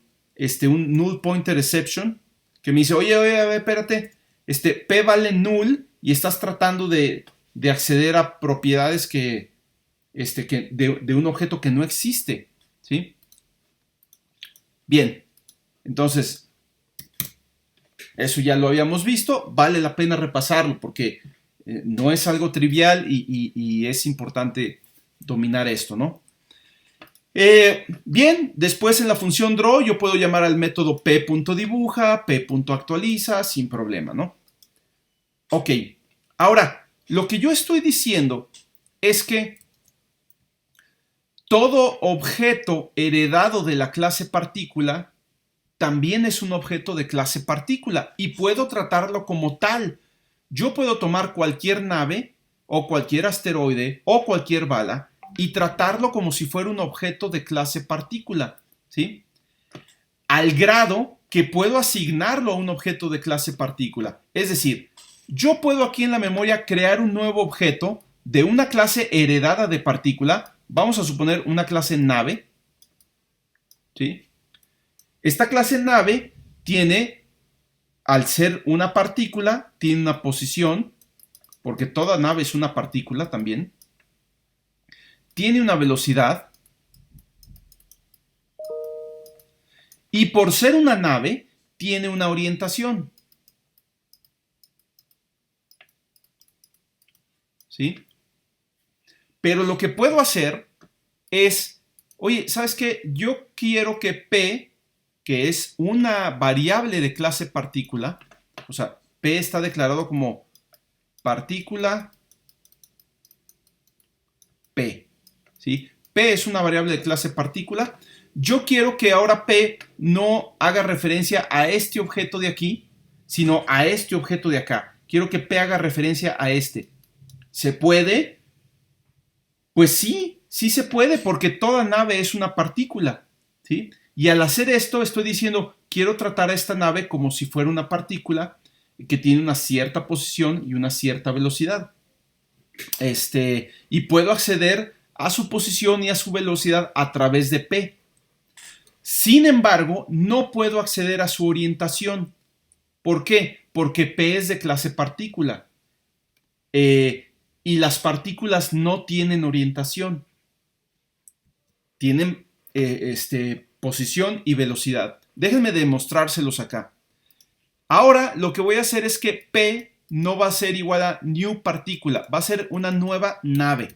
un null pointer exception, que me dice, oye, a ver, espérate, P vale null y estás tratando de acceder a propiedades de un objeto que no existe, ¿sí? Bien, entonces, eso ya lo habíamos visto, vale la pena repasarlo porque no es algo trivial y es importante dominar esto, ¿no? Bien, después en la función draw yo puedo llamar al método p.dibuja, p.actualiza sin problema, ¿no? Ok, ahora, lo que yo estoy diciendo es que todo objeto heredado de la clase partícula también es un objeto de clase partícula y puedo tratarlo como tal. Yo puedo tomar cualquier nave o cualquier asteroide o cualquier bala y tratarlo como si fuera un objeto de clase partícula, ¿sí? Al grado que puedo asignarlo a un objeto de clase partícula. Es decir, yo puedo aquí en la memoria crear un nuevo objeto de una clase heredada de partícula. Vamos a suponer una clase nave, ¿sí? Esta clase nave tiene, al ser una partícula, tiene una posición, porque toda nave es una partícula también. Tiene una velocidad. Y por ser una nave, tiene una orientación. ¿Sí? Pero lo que puedo hacer es, oye, ¿sabes qué? Yo quiero que P, que es una variable de clase partícula, o sea, P está declarado como partícula P, ¿sí? P es una variable de clase partícula. Yo quiero que ahora P no haga referencia a este objeto de aquí, sino a este objeto de acá. Quiero que P haga referencia a este. ¿Se puede? Pues sí, sí se puede, porque toda nave es una partícula, ¿sí? Y al hacer esto estoy diciendo, quiero tratar a esta nave como si fuera una partícula que tiene una cierta posición y una cierta velocidad. Y puedo acceder a su posición y a su velocidad a través de P. Sin embargo, no puedo acceder a su orientación. ¿Por qué? Porque P es de clase partícula. Y las partículas no tienen orientación. Tienen posición y velocidad. Déjenme demostrárselos acá. Ahora lo que voy a hacer es que P no va a ser igual a new partícula, va a ser una nueva nave.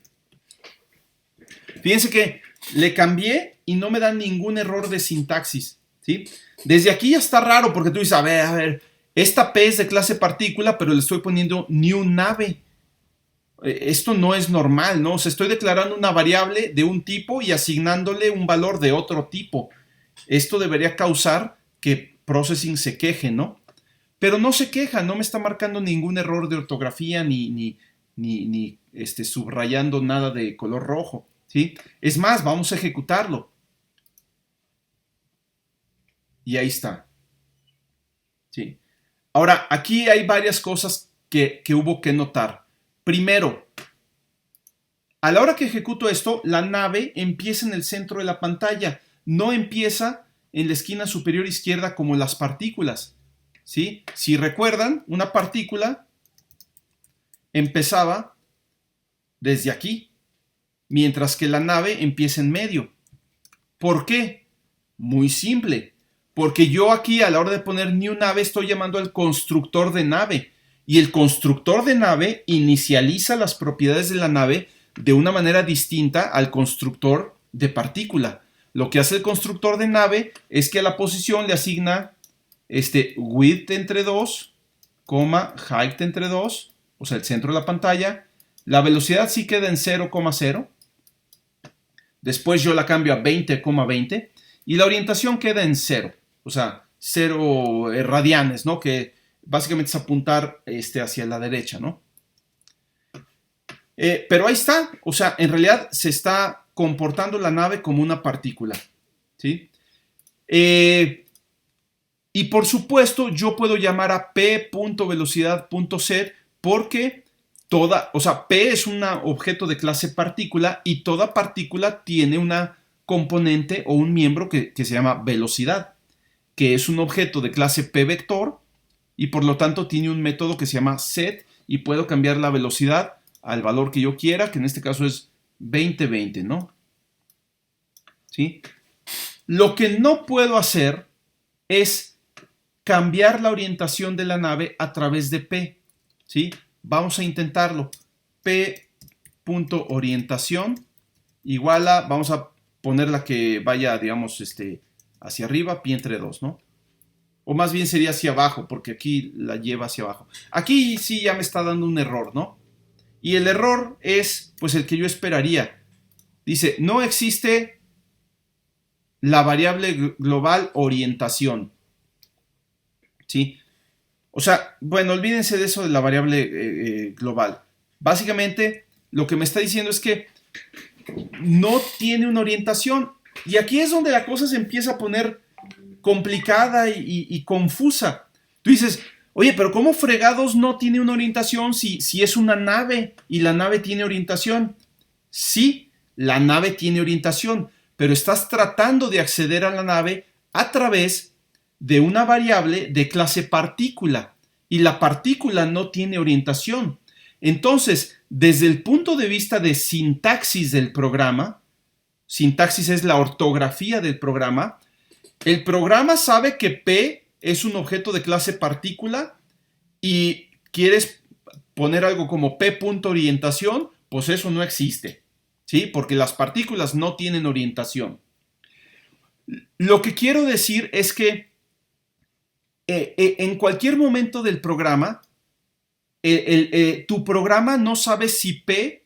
Fíjense que le cambié y no me da ningún error de sintaxis, ¿sí? Desde aquí ya está raro porque tú dices, a ver, esta P es de clase partícula, pero le estoy poniendo new nave. Esto no es normal, ¿no? O sea, estoy declarando una variable de un tipo y asignándole un valor de otro tipo. Esto debería causar que Processing se queje, ¿no? Pero no se queja, no me está marcando ningún error de ortografía ni subrayando nada de color rojo, ¿sí? Es más, vamos a ejecutarlo. Y ahí está. ¿Sí? Ahora, aquí hay varias cosas que hubo que notar. Primero, a la hora que ejecuto esto, la nave empieza en el centro de la pantalla, no empieza en la esquina superior izquierda como las partículas. ¿Sí? Si recuerdan, una partícula empezaba desde aquí, mientras que la nave empieza en medio. ¿Por qué? Muy simple, porque yo aquí a la hora de poner new nave estoy llamando al constructor de nave y el constructor de nave inicializa las propiedades de la nave de una manera distinta al constructor de partícula. Lo que hace el constructor de nave es que a la posición le asigna width entre 2, height entre 2, o sea, el centro de la pantalla. La velocidad sí queda en 0,0. Después yo la cambio a 20,20 y la orientación queda en 0, o sea, 0 radianes, ¿no? Que básicamente es apuntar hacia la derecha, ¿no? Pero ahí está, o sea, en realidad se está comportando la nave como una partícula, ¿sí? Y por supuesto, yo puedo llamar a p.velocidad.z porque o sea, p es un objeto de clase partícula y toda partícula tiene una componente o un miembro que se llama velocidad, que es un objeto de clase p vector y por lo tanto tiene un método que se llama set y puedo cambiar la velocidad al valor que yo quiera, que en este caso es 2020, ¿no? ¿Sí? Lo que no puedo hacer es cambiar la orientación de la nave a través de P, ¿sí? Vamos a intentarlo. P.orientación igual a, vamos a ponerla que vaya, digamos, hacia arriba, pi entre 2, ¿no? O más bien sería hacia abajo, porque aquí la lleva hacia abajo. Aquí sí ya me está dando un error, ¿no? Y el error es, pues, el que yo esperaría. Dice, no existe la variable global orientación. ¿Sí? O sea, bueno, olvídense de eso de la variable global. Básicamente, lo que me está diciendo es que no tiene una orientación. Y aquí es donde la cosa se empieza a poner complicada y confusa. Tú dices, oye, pero ¿cómo fregados no tiene una orientación si es una nave y la nave tiene orientación? Sí, la nave tiene orientación, pero estás tratando de acceder a la nave a través de una variable de clase partícula y la partícula no tiene orientación. Entonces, desde el punto de vista de sintaxis del programa, sintaxis es la ortografía del programa, el programa sabe que P es un objeto de clase partícula y quieres poner algo como P.orientación, pues eso no existe, ¿sí? Porque las partículas no tienen orientación. Lo que quiero decir es que en cualquier momento del programa, tu programa no sabe si P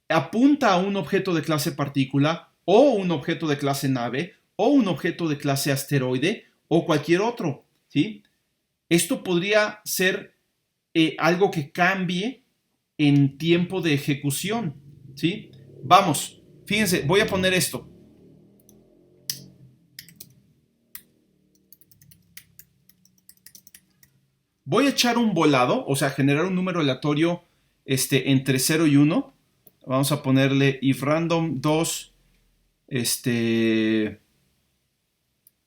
apunta a un objeto de clase partícula o un objeto de clase nave o un objeto de clase asteroide o cualquier otro, ¿sí? Esto podría ser algo que cambie en tiempo de ejecución, ¿sí? Vamos, fíjense, voy a poner esto. Voy a echar un volado, o sea, generar un número aleatorio entre 0 y 1. Vamos a ponerle if random 2,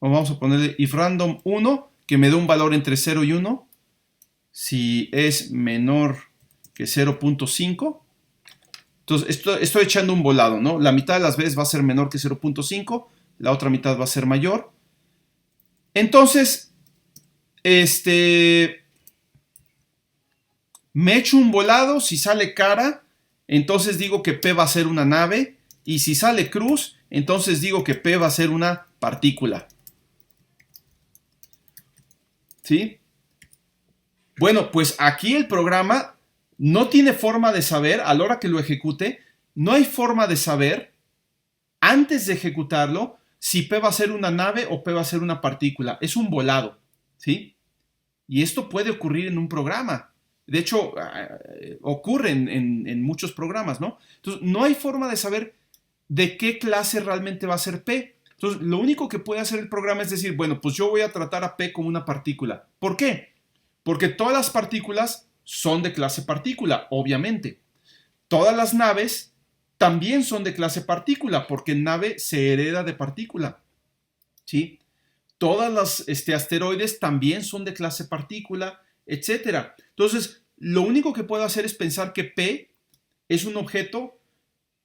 vamos a ponerle if random 1, que me dé un valor entre 0 y 1. Si es menor que 0.5. Entonces, estoy echando un volado, ¿no? La mitad de las veces va a ser menor que 0.5, la otra mitad va a ser mayor. Entonces, me echo un volado, si sale cara, entonces digo que P va a ser una nave, y si sale cruz, entonces digo que P va a ser una partícula. ¿Sí? Bueno, pues aquí el programa no tiene forma de saber, a la hora que lo ejecute, no hay forma de saber, antes de ejecutarlo, si P va a ser una nave o P va a ser una partícula. Es un volado, ¿sí? Y esto puede ocurrir en un programa. De hecho, ocurre en muchos programas, ¿no? Entonces, no hay forma de saber de qué clase realmente va a ser P. Entonces, lo único que puede hacer el programa es decir, bueno, pues yo voy a tratar a P como una partícula. ¿Por qué? Porque todas las partículas son de clase partícula, obviamente. Todas las naves también son de clase partícula, porque nave se hereda de partícula, ¿sí? Todas las asteroides también son de clase partícula, etc. Entonces, lo único que puedo hacer es pensar que P es un objeto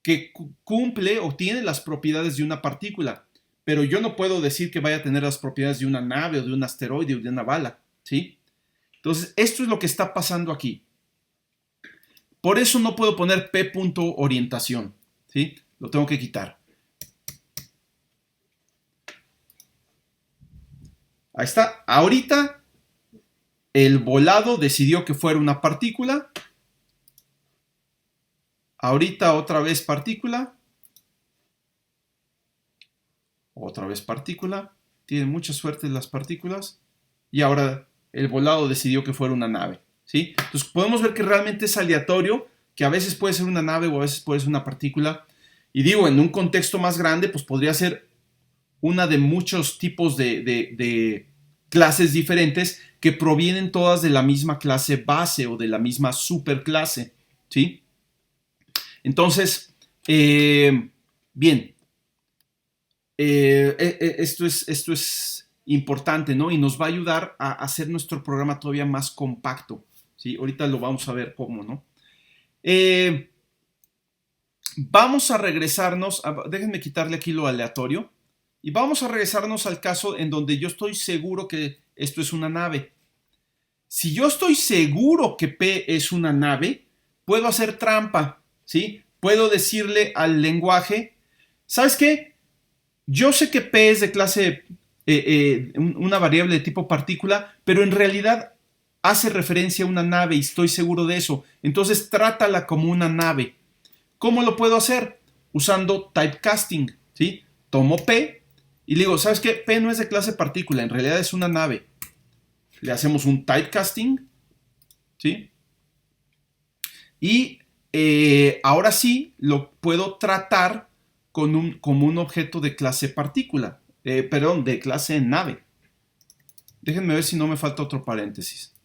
que cumple o tiene las propiedades de una partícula, pero yo no puedo decir que vaya a tener las propiedades de una nave o de un asteroide o de una bala, ¿sí? Entonces, esto es lo que está pasando aquí. Por eso no puedo poner P.orientación, ¿sí? Lo tengo que quitar. Ahí está. Ahorita el volado decidió que fuera una partícula. Ahorita otra vez partícula. Otra vez partícula. Tienen mucha suerte las partículas. Y ahora el volado decidió que fuera una nave, ¿sí? Entonces podemos ver que realmente es aleatorio que a veces puede ser una nave o a veces puede ser una partícula. Y digo, en un contexto más grande, pues podría ser una de muchos tipos de clases diferentes que provienen todas de la misma clase base o de la misma superclase, ¿sí? Entonces, bien, esto es importante, ¿no? Y nos va a ayudar a hacer nuestro programa todavía más compacto, ¿sí? Ahorita lo vamos a ver cómo, ¿no? Vamos a regresarnos, déjenme quitarle aquí lo aleatorio, y vamos a regresarnos al caso en donde yo estoy seguro que esto es una nave. Si yo estoy seguro que P es una nave, puedo hacer trampa, ¿sí? Puedo decirle al lenguaje, ¿sabes qué? Yo sé que P es de clase, una variable de tipo partícula, pero en realidad hace referencia a una nave y estoy seguro de eso. Entonces trátala como una nave. ¿Cómo lo puedo hacer? Usando typecasting, ¿sí? Tomo P y le digo, ¿sabes qué? P no es de clase partícula, en realidad es una nave. Le hacemos un typecasting, ¿sí? Y ahora sí lo puedo tratar como un objeto de clase partícula, perdón, de clase nave. Déjenme ver si no me falta otro paréntesis,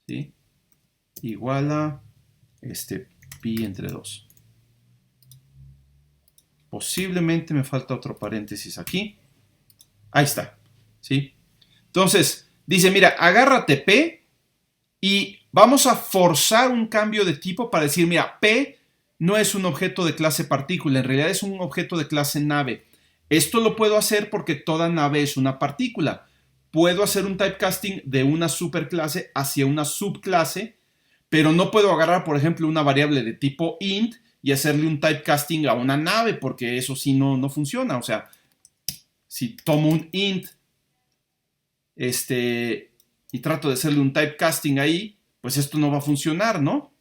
¿sí? Igual a pi entre 2. Posiblemente me falta otro paréntesis aquí. Ahí está, ¿sí? Entonces, dice, mira, agárrate P y vamos a forzar un cambio de tipo para decir, mira, P no es un objeto de clase partícula, en realidad es un objeto de clase nave. Esto lo puedo hacer porque toda nave es una partícula. Puedo hacer un typecasting de una superclase hacia una subclase, pero no puedo agarrar, por ejemplo, una variable de tipo int y hacerle un typecasting a una nave, porque eso sí no funciona. O sea, si tomo un int y trato de hacerle un typecasting ahí, pues esto no va a funcionar, ¿no?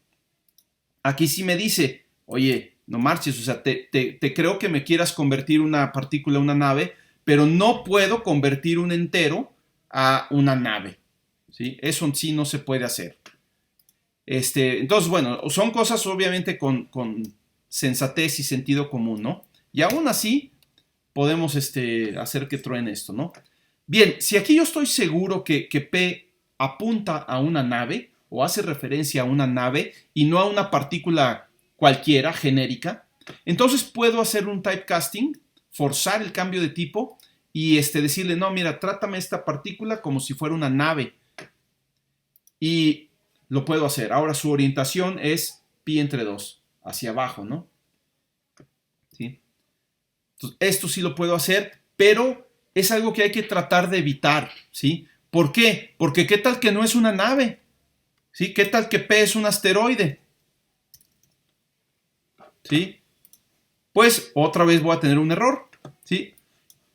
Aquí sí me dice, oye, no marches, o sea, te creo que me quieras convertir una partícula a una nave, pero no puedo convertir un entero a una nave, ¿sí? Eso sí no se puede hacer. Entonces, bueno, son cosas obviamente con sensatez y sentido común, ¿no? Y aún así podemos hacer que truene esto, ¿no? Bien, si aquí yo estoy seguro que P apunta a una nave o hace referencia a una nave y no a una partícula cualquiera, genérica, entonces puedo hacer un typecasting, forzar el cambio de tipo y decirle, no, mira, trátame esta partícula como si fuera una nave. Y lo puedo hacer. Ahora su orientación es pi entre 2, hacia abajo, ¿no? ¿Sí? Entonces, esto sí lo puedo hacer, pero es algo que hay que tratar de evitar, ¿sí? ¿Por qué? Porque ¿qué tal que no es una nave? ¿Sí? ¿Qué tal que P es un asteroide? ¿Sí? Pues otra vez voy a tener un error, ¿sí?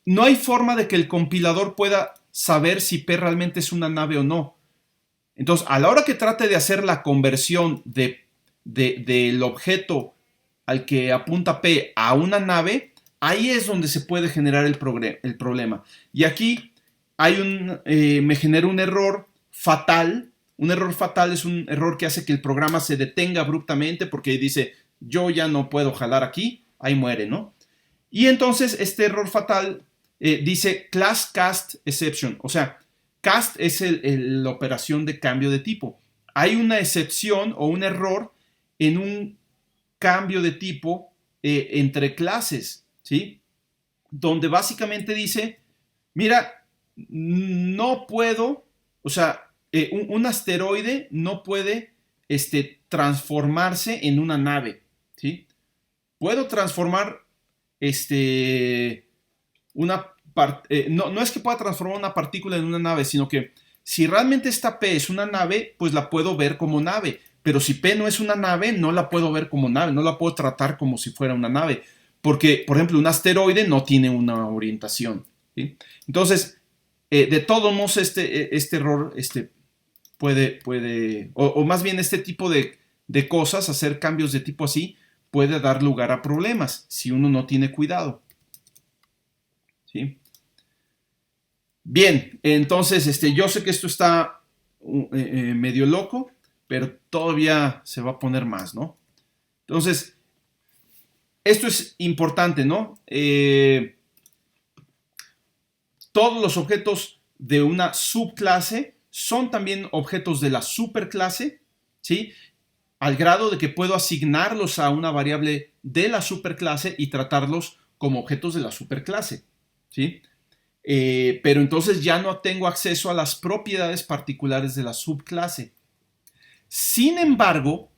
No hay forma de que el compilador pueda saber si P realmente es una nave o no. Entonces, a la hora que trate de hacer la conversión del objeto al que apunta P a una nave, ahí es donde se puede generar el problema. Y aquí me genera un error fatal. Un error fatal es un error que hace que el programa se detenga abruptamente porque dice, yo ya no puedo jalar aquí, ahí muere, ¿no? Y entonces este error fatal dice class cast exception, o sea, cast es la operación de cambio de tipo. Hay una excepción o un error en un cambio de tipo entre clases, ¿sí? Donde básicamente dice, mira, no puedo, o sea, un asteroide no puede transformarse en una nave, ¿sí? Puedo transformar no es que pueda transformar una partícula en una nave, sino que si realmente esta P es una nave, pues la puedo ver como nave. Pero si P no es una nave, no la puedo ver como nave, no la puedo tratar como si fuera una nave. Porque, por ejemplo, un asteroide no tiene una orientación, ¿sí? Entonces, de todos modos, este error puede o más bien este tipo de cosas, hacer cambios de tipo así, puede dar lugar a problemas si uno no tiene cuidado, ¿sí? Bien, entonces yo sé que esto está medio loco, pero todavía se va a poner más, ¿no? Entonces, esto es importante, ¿no? Todos los objetos de una subclase son también objetos de la superclase, ¿sí? Al grado de que puedo asignarlos a una variable de la superclase y tratarlos como objetos de la superclase, ¿sí? Pero entonces ya no tengo acceso a las propiedades particulares de la subclase. Sin embargo,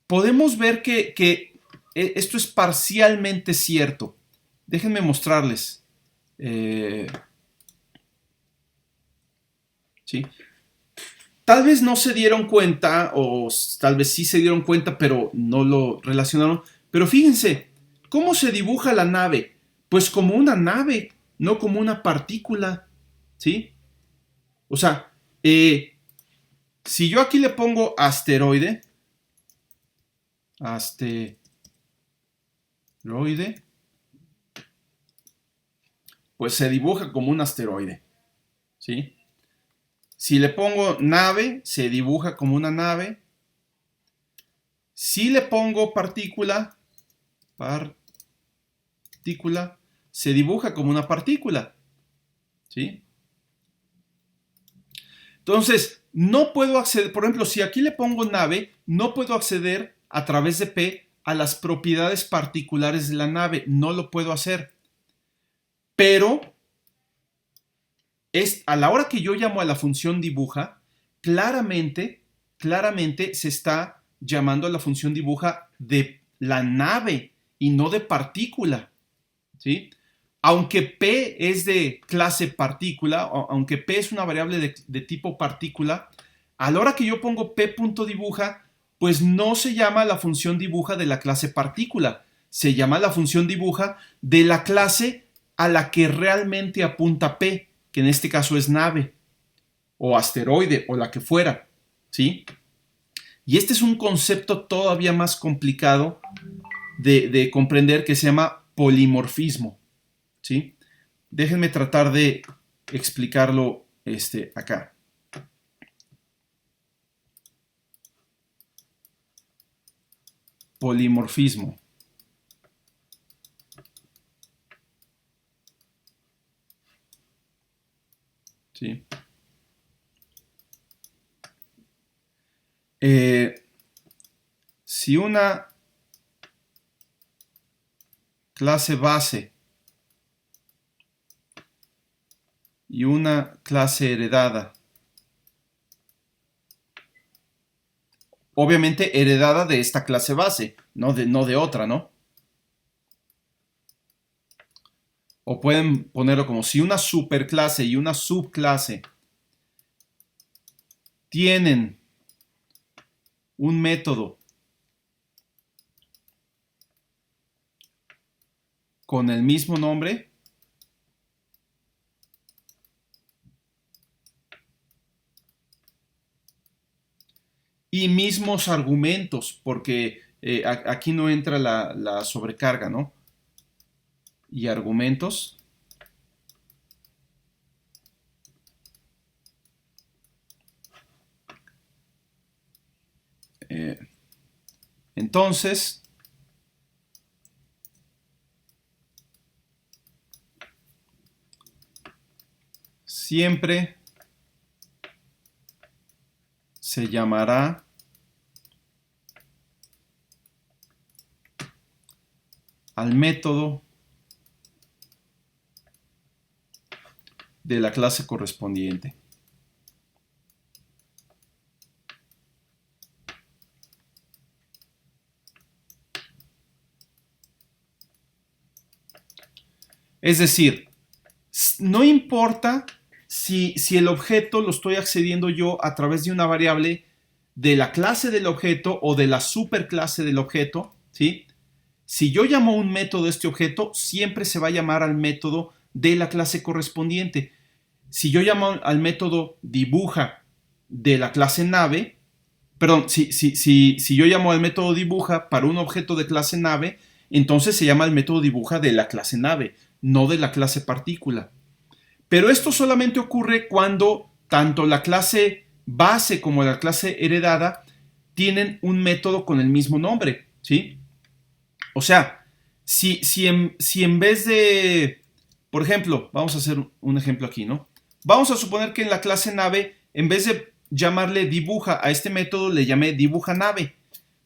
podemos ver que esto es parcialmente cierto. Déjenme mostrarles. ¿Sí? Tal vez no se dieron cuenta, o tal vez sí se dieron cuenta, pero no lo relacionaron. Pero fíjense, ¿cómo se dibuja la nave? Pues como una nave, no como una partícula, ¿sí? O sea, si yo aquí le pongo asteroide, pues se dibuja como un asteroide, ¿sí? Si le pongo nave, se dibuja como una nave. Si le pongo partícula, se dibuja como una partícula, ¿sí? Entonces, no puedo acceder, por ejemplo, si aquí le pongo nave, no puedo acceder a través de P a las propiedades particulares de la nave, no lo puedo hacer. Pero a la hora que yo llamo a la función dibuja, claramente se está llamando a la función dibuja de la nave y no de partícula, ¿sí? Aunque P es de clase partícula, aunque P es una variable de tipo partícula, a la hora que yo pongo P.dibuja, pues no se llama la función dibuja de la clase partícula, se llama la función dibuja de la clase a la que realmente apunta P, que en este caso es nave, o asteroide, o la que fuera, ¿sí? Y este es un concepto todavía más complicado de comprender, que se llama polimorfismo, ¿sí? Déjenme tratar de explicarlo acá. Polimorfismo. ¿Sí? Si una clase base y una clase heredada, obviamente heredada de esta clase base, no de otra, ¿no? O pueden ponerlo como si una superclase y una subclase tienen un método con el mismo nombre, y mismos argumentos, porque aquí no entra la sobrecarga, ¿no? Y argumentos. Entonces, siempre se llamará al método de la clase correspondiente. Es decir, no importa si el objeto lo estoy accediendo yo a través de una variable de la clase del objeto o de la superclase del objeto, ¿sí? Si yo llamo un método a este objeto, siempre se va a llamar al método de la clase correspondiente. Si yo llamo al método dibuja de la clase nave, perdón, si yo llamo al método dibuja para un objeto de clase nave, entonces se llama el método dibuja de la clase nave, no de la clase partícula. Pero esto solamente ocurre cuando tanto la clase base como la clase heredada tienen un método con el mismo nombre, ¿sí? O sea, si en vez de, por ejemplo, vamos a hacer un ejemplo aquí, ¿no? Vamos a suponer que en la clase nave, en vez de llamarle dibuja a este método, le llamé dibuja nave.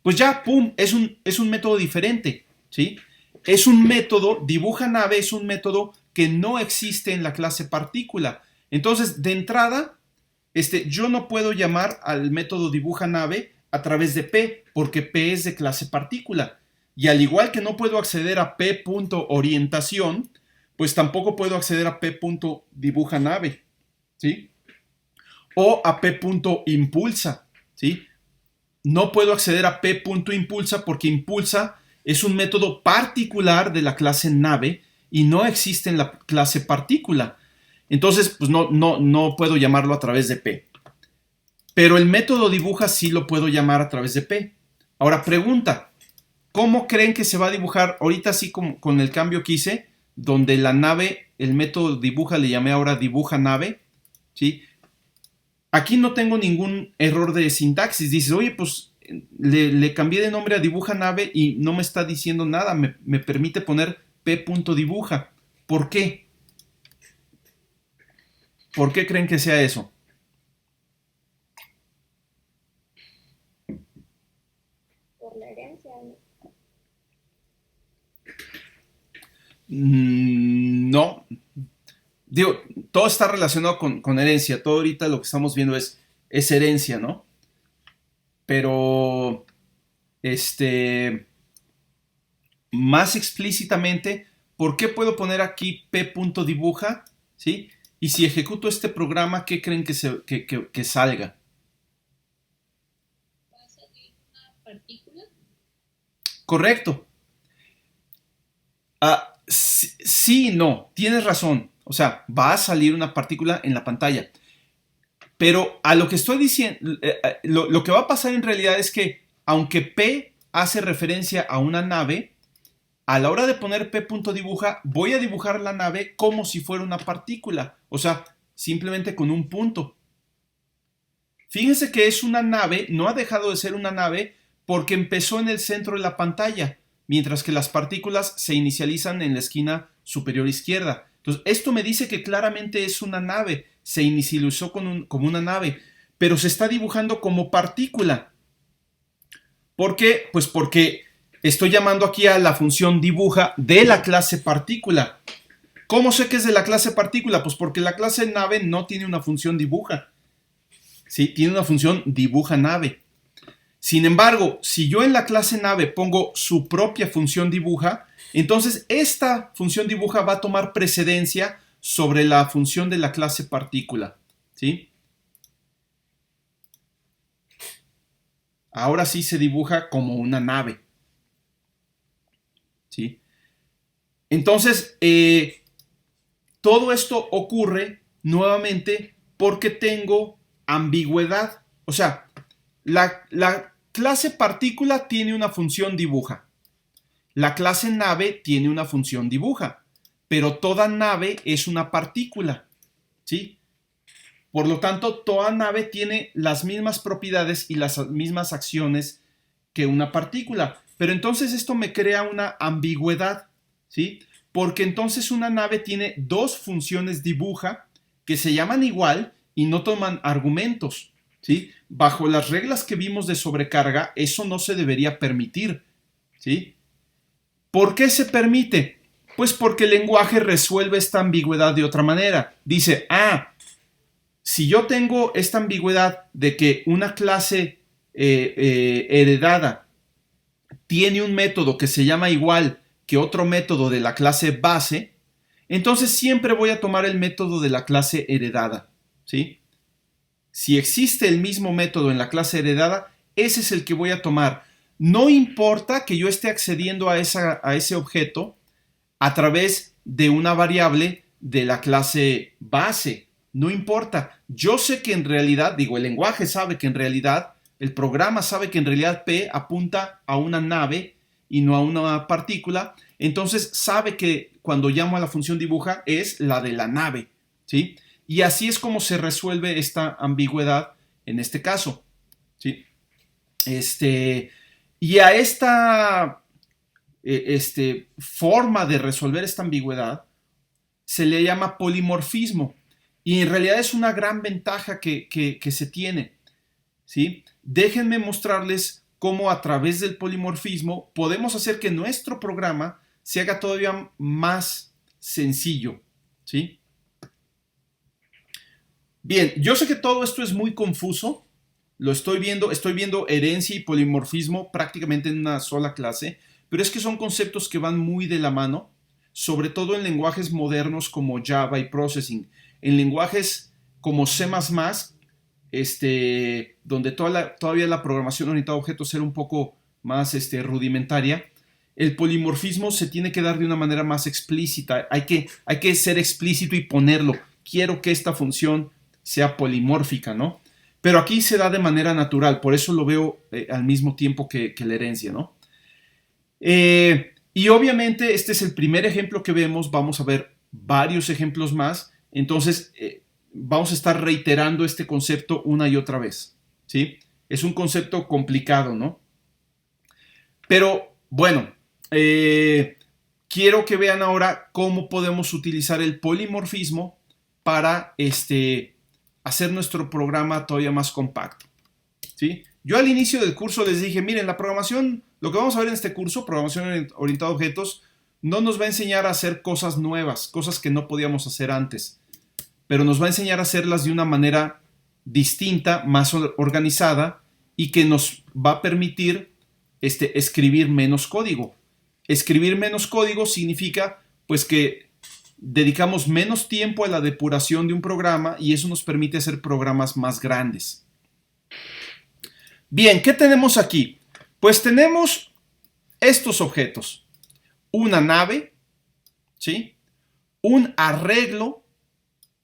Pues ya, pum, es un método diferente, ¿sí? Es un método, dibuja nave es un método que no existe en la clase partícula. Entonces, de entrada, yo no puedo llamar al método dibuja nave a través de P, porque P es de clase partícula. Y al igual que no puedo acceder a P.orientación, pues tampoco puedo acceder a P.dibuja nave, ¿sí? O a P.impulsa, ¿sí? No puedo acceder a P.impulsa porque impulsa es un método particular de la clase nave y no existe en la clase partícula. Entonces, pues no puedo llamarlo a través de P. Pero el método dibuja sí lo puedo llamar a través de P. Ahora, pregunta, ¿cómo creen que se va a dibujar? Ahorita sí con el cambio que hice, donde la nave, el método dibuja, le llamé ahora dibuja nave, ¿sí? Aquí no tengo ningún error de sintaxis. Dices, oye, pues le cambié de nombre a dibuja nave y no me está diciendo nada. Me permite poner p.dibuja. ¿Por qué? ¿Por qué creen que sea eso? Por la herencia. No. Digo, todo está relacionado con herencia. Todo ahorita lo que estamos viendo es herencia, ¿no? Pero, más explícitamente, ¿por qué puedo poner aquí p.dibuja? ¿Sí? Y si ejecuto este programa, ¿qué creen que salga? ¿Va a salir una partícula? Correcto. Sí y no, tienes razón. O sea, va a salir una partícula en la pantalla. Pero a lo que estoy diciendo, lo que va a pasar en realidad es que, aunque P hace referencia a una nave, a la hora de poner P.dibuja, voy a dibujar la nave como si fuera una partícula. O sea, simplemente con un punto. Fíjense que es una nave, no ha dejado de ser una nave porque empezó en el centro de la pantalla, mientras que las partículas se inicializan en la esquina superior izquierda. Entonces, esto me dice que claramente es una nave, se inicializó como una nave, pero se está dibujando como partícula. ¿Por qué? Pues porque estoy llamando aquí a la función dibuja de la clase partícula. ¿Cómo sé que es de la clase partícula? Pues porque la clase nave no tiene una función dibuja. ¿Sí? Tiene una función dibuja nave. Sin embargo, si yo en la clase nave pongo su propia función dibuja, entonces esta función dibuja va a tomar precedencia sobre la función de la clase partícula. ¿Sí? Ahora sí se dibuja como una nave. ¿Sí? Entonces, todo esto ocurre nuevamente porque tengo ambigüedad. O sea, la clase partícula tiene una función dibuja. La clase nave tiene una función dibuja. Pero toda nave es una partícula. ¿Sí? Por lo tanto, toda nave tiene las mismas propiedades y las mismas acciones que una partícula. Pero entonces esto me crea una ambigüedad, ¿sí? Porque entonces una nave tiene dos funciones dibuja que se llaman igual y no toman argumentos, ¿sí? Bajo las reglas que vimos de sobrecarga, eso no se debería permitir, ¿sí? ¿Por qué se permite? Pues porque el lenguaje resuelve esta ambigüedad de otra manera. Dice, si yo tengo esta ambigüedad de que una clase heredada tiene un método que se llama igual que otro método de la clase base, entonces siempre voy a tomar el método de la clase heredada, ¿sí? Si existe el mismo método en la clase heredada, ese es el que voy a tomar. No importa que yo esté accediendo a ese objeto a través de una variable de la clase base. No importa. Yo sé que en realidad, el lenguaje sabe que en realidad, el programa sabe que en realidad P apunta a una nave y no a una partícula. Entonces sabe que cuando llamo a la función dibuja es la de la nave, ¿sí? Y así es como se resuelve esta ambigüedad en este caso, ¿sí? Y a esta forma de resolver esta ambigüedad se le llama polimorfismo. Y en realidad es una gran ventaja que se tiene, ¿sí? Déjenme mostrarles cómo a través del polimorfismo podemos hacer que nuestro programa se haga todavía más sencillo, ¿sí? Bien, yo sé que todo esto es muy confuso. Lo estoy viendo herencia y polimorfismo prácticamente en una sola clase, pero es que son conceptos que van muy de la mano, sobre todo en lenguajes modernos como Java y Processing. En lenguajes como C++, donde todavía la programación orientada a objetos era un poco más rudimentaria, el polimorfismo se tiene que dar de una manera más explícita. Hay que ser explícito y ponerlo. Quiero que esta función sea polimórfica, ¿no? Pero aquí se da de manera natural, por eso lo veo al mismo tiempo que la herencia, ¿no? Y obviamente este es el primer ejemplo que vemos, vamos a ver varios ejemplos más, entonces vamos a estar reiterando este concepto una y otra vez, ¿sí? Es un concepto complicado, ¿no? Pero bueno, quiero que vean ahora cómo podemos utilizar el polimorfismo para hacer nuestro programa todavía más compacto, ¿sí? Yo al inicio del curso les dije, miren, la programación, lo que vamos a ver en este curso, programación orientada a objetos, no nos va a enseñar a hacer cosas nuevas, cosas que no podíamos hacer antes, pero nos va a enseñar a hacerlas de una manera distinta, más organizada y que nos va a permitir escribir menos código. Escribir menos código significa pues que dedicamos menos tiempo a la depuración de un programa y eso nos permite hacer programas más grandes. Bien, ¿qué tenemos aquí? Pues tenemos estos objetos. Una nave, ¿sí? Un arreglo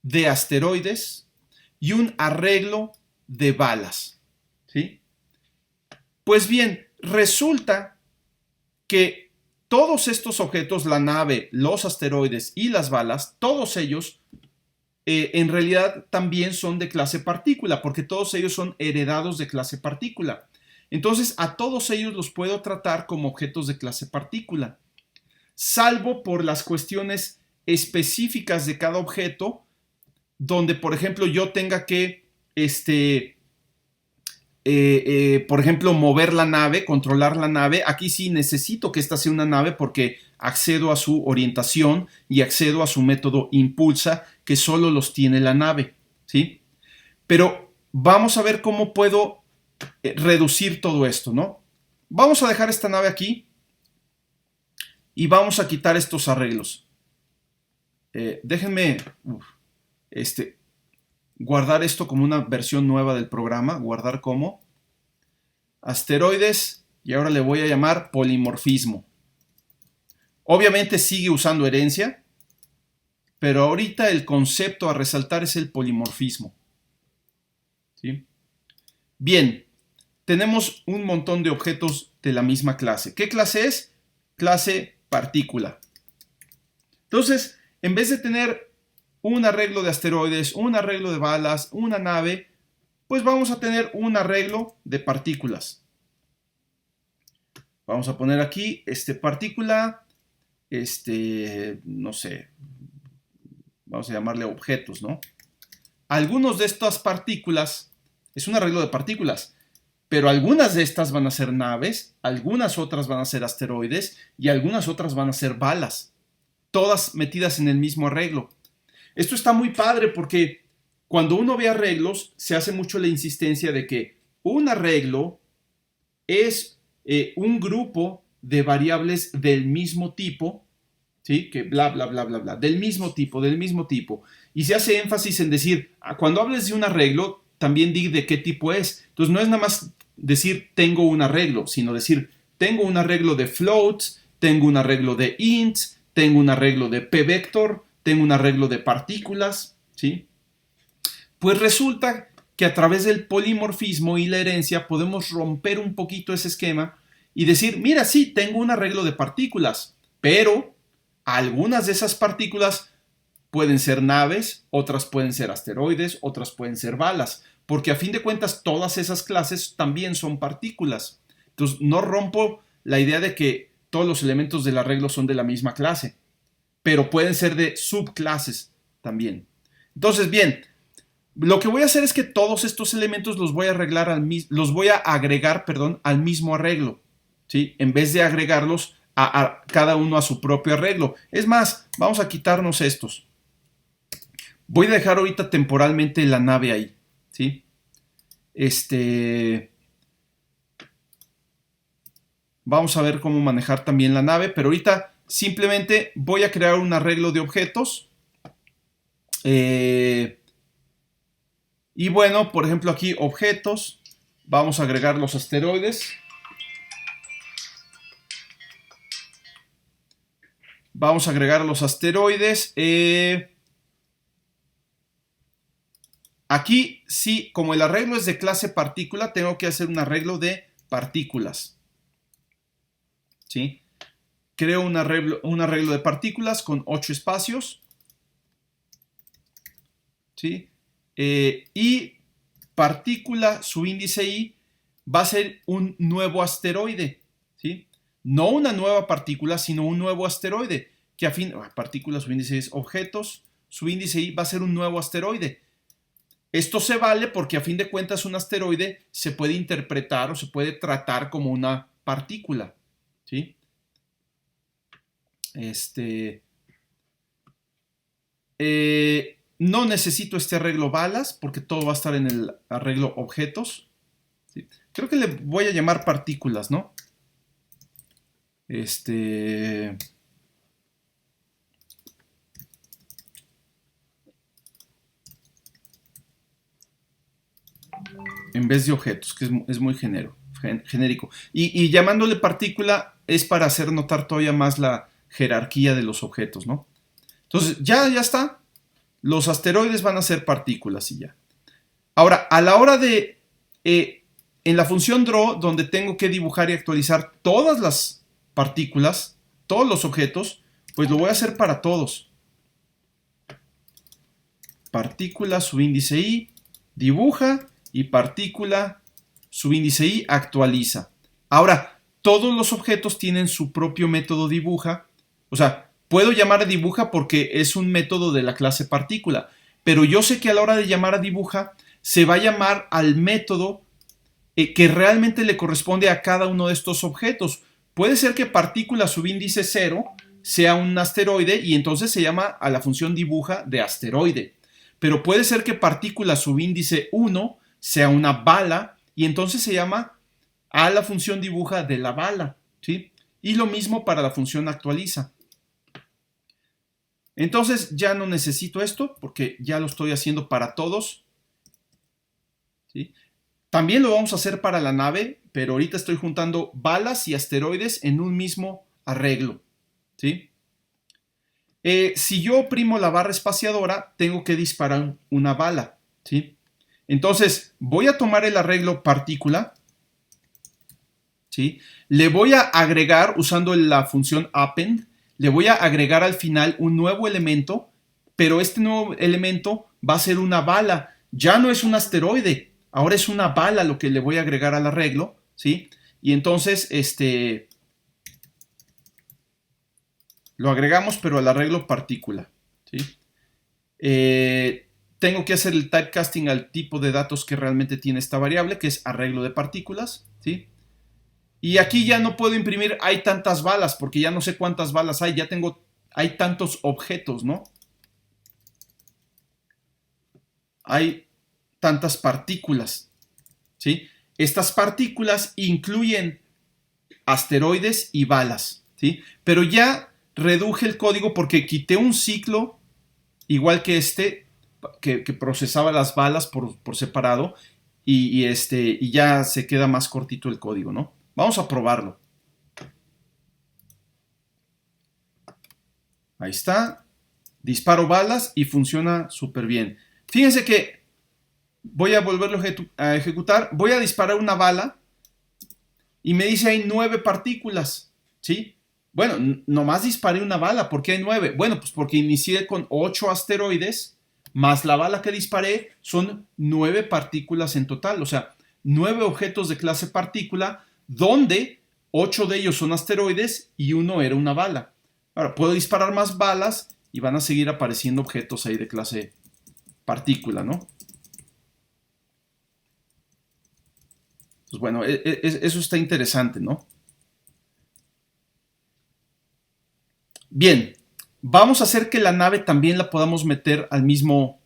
de asteroides y un arreglo de balas, ¿sí? Pues bien, resulta que todos estos objetos, la nave, los asteroides y las balas, todos ellos en realidad también son de clase partícula, porque todos ellos son heredados de clase partícula. Entonces, a todos ellos los puedo tratar como objetos de clase partícula, salvo por las cuestiones específicas de cada objeto, donde, por ejemplo, yo tenga que, por ejemplo, mover la nave, controlar la nave. Aquí sí necesito que esta sea una nave porque accedo a su orientación y accedo a su método impulsa, que solo los tiene la nave, ¿sí? Pero vamos a ver cómo puedo reducir todo esto, ¿no? Vamos a dejar esta nave aquí y vamos a quitar estos arreglos. Déjenme guardar esto como una versión nueva del programa, guardar como asteroides y ahora le voy a llamar polimorfismo. Obviamente sigue usando herencia, pero ahorita el concepto a resaltar es el polimorfismo, ¿sí? Bien, tenemos un montón de objetos de la misma clase. ¿Qué clase es? Clase partícula. Entonces, en vez de tener un arreglo de asteroides, un arreglo de balas, una nave, pues vamos a tener un arreglo de partículas. Vamos a poner aquí partícula, no sé, vamos a llamarle objetos, ¿no? Algunos de estas partículas, es un arreglo de partículas, pero algunas de estas van a ser naves, algunas otras van a ser asteroides y algunas otras van a ser balas, todas metidas en el mismo arreglo. Esto está muy padre porque cuando uno ve arreglos se hace mucho la insistencia de que un arreglo es un grupo de variables del mismo tipo, ¿sí? Que bla, bla, bla, bla, bla, del mismo tipo, del mismo tipo. Y se hace énfasis en decir, cuando hables de un arreglo, también di de qué tipo es. Entonces no es nada más decir tengo un arreglo, sino decir tengo un arreglo de floats, tengo un arreglo de ints, tengo un arreglo de p-vector, tengo un arreglo de partículas, ¿sí? Pues resulta que a través del polimorfismo y la herencia podemos romper un poquito ese esquema y decir, mira, sí, tengo un arreglo de partículas, pero algunas de esas partículas pueden ser naves, otras pueden ser asteroides, otras pueden ser balas. porque a fin de cuentas todas esas clases también son partículas. Entonces no rompo la idea de que todos los elementos del arreglo son de la misma clase, pero pueden ser de subclases también. Entonces, bien, lo que voy a hacer es que todos estos elementos los voy a agregar, al mismo arreglo, ¿sí? En vez de agregarlos a cada uno a su propio arreglo. Es más, vamos a quitarnos estos. Voy a dejar ahorita temporalmente la nave ahí, ¿sí? Vamos a ver cómo manejar también la nave, pero ahorita simplemente voy a crear un arreglo de objetos. Y bueno, por ejemplo aquí objetos, vamos a agregar los asteroides. Vamos a agregar los asteroides. Aquí sí, como el arreglo es de clase partícula, tengo que hacer un arreglo de partículas. ¿Sí? Creo un arreglo de partículas con 8 espacios. ¿Sí? Y partícula, su índice I, va a ser un nuevo asteroide. ¿Sí? No una nueva partícula, sino un nuevo asteroide. Que partícula, su índice es objetos, su índice I va a ser un nuevo asteroide. Esto se vale porque a fin de cuentas un asteroide se puede interpretar o se puede tratar como una partícula. ¿Sí? No necesito este arreglo balas porque todo va a estar en el arreglo objetos. ¿Sí? Creo que le voy a llamar partículas, ¿no? En vez de objetos, que es muy genérico. Y llamándole partícula es para hacer notar todavía más la jerarquía de los objetos, ¿no? Entonces, ya está. Los asteroides van a ser partículas y ya. Ahora, a la hora de... en la función draw, donde tengo que dibujar y actualizar todas las partículas, todos los objetos, pues lo voy a hacer para todos. Partícula, subíndice I, dibuja, y partícula, subíndice I, actualiza. Ahora, todos los objetos tienen su propio método dibuja. O sea, puedo llamar a dibuja porque es un método de la clase partícula. Pero yo sé que a la hora de llamar a dibuja, se va a llamar al método que realmente le corresponde a cada uno de estos objetos. Puede ser que partícula subíndice 0 sea un asteroide y entonces se llama a la función dibuja de asteroide. Pero puede ser que partícula subíndice 1 sea una bala y entonces se llama a la función dibuja de la bala, ¿sí? Y lo mismo para la función actualiza. Entonces ya no necesito esto porque ya lo estoy haciendo para todos, ¿sí? También lo vamos a hacer para la nave, pero ahorita estoy juntando balas y asteroides en un mismo arreglo, ¿sí? Si yo oprimo la barra espaciadora, tengo que disparar una bala, ¿sí? Entonces, voy a tomar el arreglo partícula, ¿sí? Le voy a agregar, usando la función append, le voy a agregar al final un nuevo elemento, pero este nuevo elemento va a ser una bala. Ya no es un asteroide, ahora es una bala lo que le voy a agregar al arreglo, ¿sí? Y entonces, lo agregamos, pero al arreglo partícula, ¿sí? Tengo que hacer el typecasting al tipo de datos que realmente tiene esta variable, que es arreglo de partículas, ¿sí? Y aquí ya no puedo imprimir hay tantas balas, porque ya no sé cuántas balas hay, hay tantos objetos, ¿no? Hay tantas partículas, ¿sí? Estas partículas incluyen asteroides y balas, ¿sí? Pero ya reduje el código porque quité un ciclo igual que que procesaba las balas por separado y ya se queda más cortito el código, ¿no? Vamos a probarlo. Ahí está. Disparo balas y funciona súper bien. Fíjense que voy a volverlo a ejecutar. Voy a disparar una bala y me dice hay 9 partículas, ¿sí? Bueno, nomás disparé una bala. ¿Por qué hay 9? Bueno, pues porque inicié con 8 asteroides más la bala que disparé, son 9 partículas en total. O sea, 9 objetos de clase partícula, donde 8 de ellos son asteroides y uno era una bala. Ahora, puedo disparar más balas y van a seguir apareciendo objetos ahí de clase partícula, ¿no? Pues bueno, eso está interesante, ¿no? Bien, vamos a hacer que la nave también la podamos meter al mismo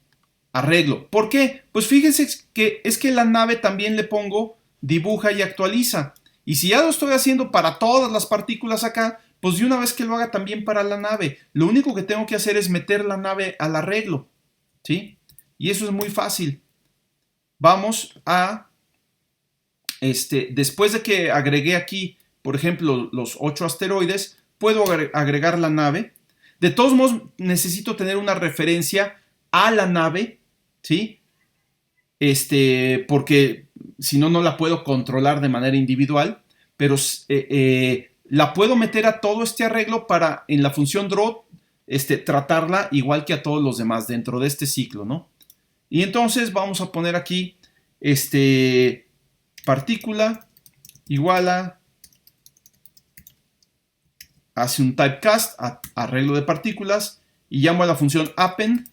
arreglo. ¿Por qué? Pues fíjense que es que la nave también le pongo dibuja y actualiza. Y si ya lo estoy haciendo para todas las partículas acá, pues de una vez que lo haga también para la nave. Lo único que tengo que hacer es meter la nave al arreglo, ¿sí? Y eso es muy fácil. Vamos a, después de que agregué aquí, por ejemplo, los 8 asteroides, puedo agregar la nave. De todos modos, necesito tener una referencia a la nave, ¿sí? Porque si no, no la puedo controlar de manera individual, pero la puedo meter a todo este arreglo para, en la función draw, tratarla igual que a todos los demás dentro de este ciclo, ¿no? Y entonces vamos a poner aquí, partícula igual a, hace un typecast, arreglo de partículas, y llamo a la función append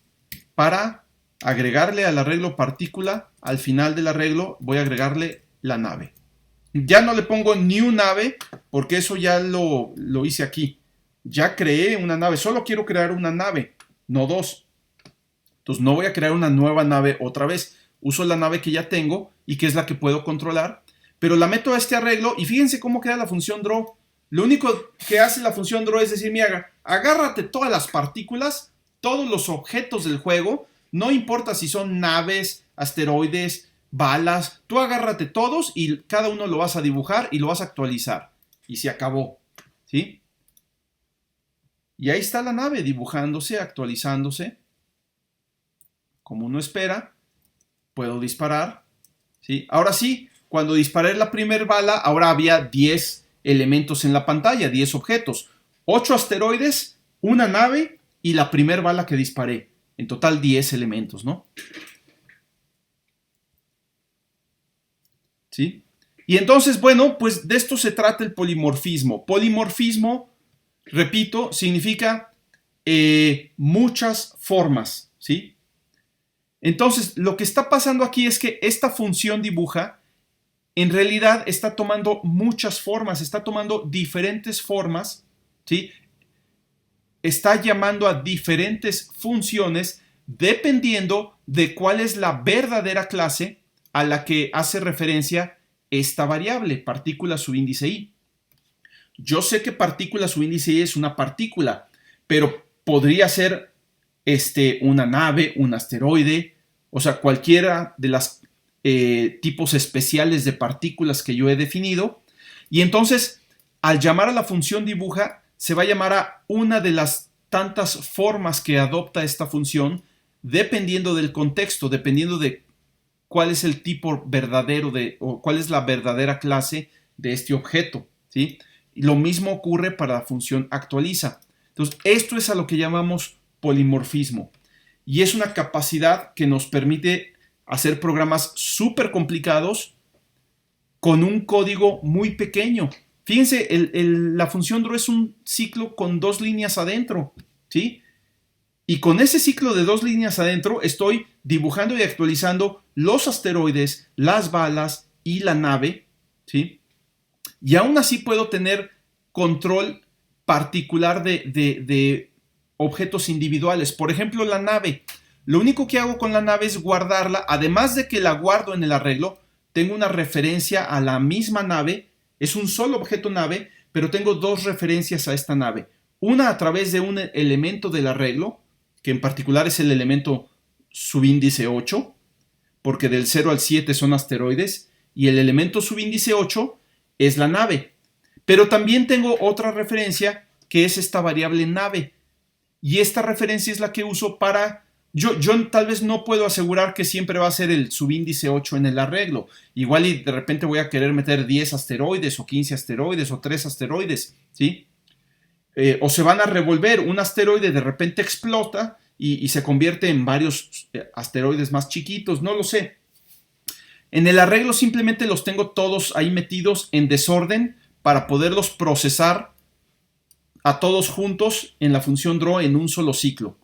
para agregarle al arreglo partícula, al final del arreglo voy a agregarle la nave. Ya no le pongo new nave, porque eso ya lo hice aquí. Ya creé una nave, solo quiero crear una nave, no dos. Entonces no voy a crear una nueva nave otra vez. Uso la nave que ya tengo y que es la que puedo controlar, pero la meto a este arreglo y fíjense cómo queda la función draw. Lo único que hace la función draw es decirme, agárrate todas las partículas, todos los objetos del juego, no importa si son naves, asteroides, balas, tú agárrate todos y cada uno lo vas a dibujar y lo vas a actualizar. Y se acabó, ¿sí? Y ahí está la nave dibujándose, actualizándose. Como uno espera, puedo disparar, ¿sí? Ahora sí, cuando disparé la primera bala, ahora había 10 elementos en la pantalla, 10 objetos, 8 asteroides, una nave y la primera bala que disparé. En total 10 elementos, ¿no? ¿Sí? Y entonces, bueno, pues de esto se trata el polimorfismo. Polimorfismo, repito, significa muchas formas, ¿sí? Entonces, lo que está pasando aquí es que esta función dibuja, en realidad está tomando muchas formas, está tomando diferentes formas, ¿sí? Está llamando a diferentes funciones dependiendo de cuál es la verdadera clase a la que hace referencia esta variable, partícula subíndice i. Yo sé que partícula subíndice i es una partícula, pero podría ser una nave, un asteroide, o sea, cualquiera de los tipos especiales de partículas que yo he definido. Y entonces, al llamar a la función dibuja, se va a llamar a una de las tantas formas que adopta esta función, dependiendo del contexto, dependiendo de cuál es el tipo verdadero o cuál es la verdadera clase de este objeto, ¿sí? Y lo mismo ocurre para la función actualiza. Entonces, esto es a lo que llamamos polimorfismo. Y es una capacidad que nos permite hacer programas súper complicados con un código muy pequeño. Fíjense, la función draw es un ciclo con 2 líneas adentro, ¿sí? Y con ese ciclo de 2 líneas adentro estoy dibujando y actualizando los asteroides, las balas y la nave, ¿sí? Y aún así puedo tener control particular de objetos individuales. Por ejemplo, la nave. Lo único que hago con la nave es guardarla. Además de que la guardo en el arreglo, tengo una referencia a la misma nave. Es un solo objeto nave, pero tengo 2 referencias a esta nave. Una a través de un elemento del arreglo, que en particular es el elemento subíndice 8, porque del 0 al 7 son asteroides, y el elemento subíndice 8 es la nave. Pero también tengo otra referencia, que es esta variable nave. Y esta referencia es la que uso para... Yo tal vez no puedo asegurar que siempre va a ser el subíndice 8 en el arreglo. Igual y de repente voy a querer meter 10 asteroides o 15 asteroides o 3 asteroides, ¿sí? O se van a revolver. Un asteroide de repente explota y se convierte en varios asteroides más chiquitos, no lo sé. En el arreglo simplemente los tengo todos ahí metidos en desorden para poderlos procesar a todos juntos en la función draw en un solo ciclo.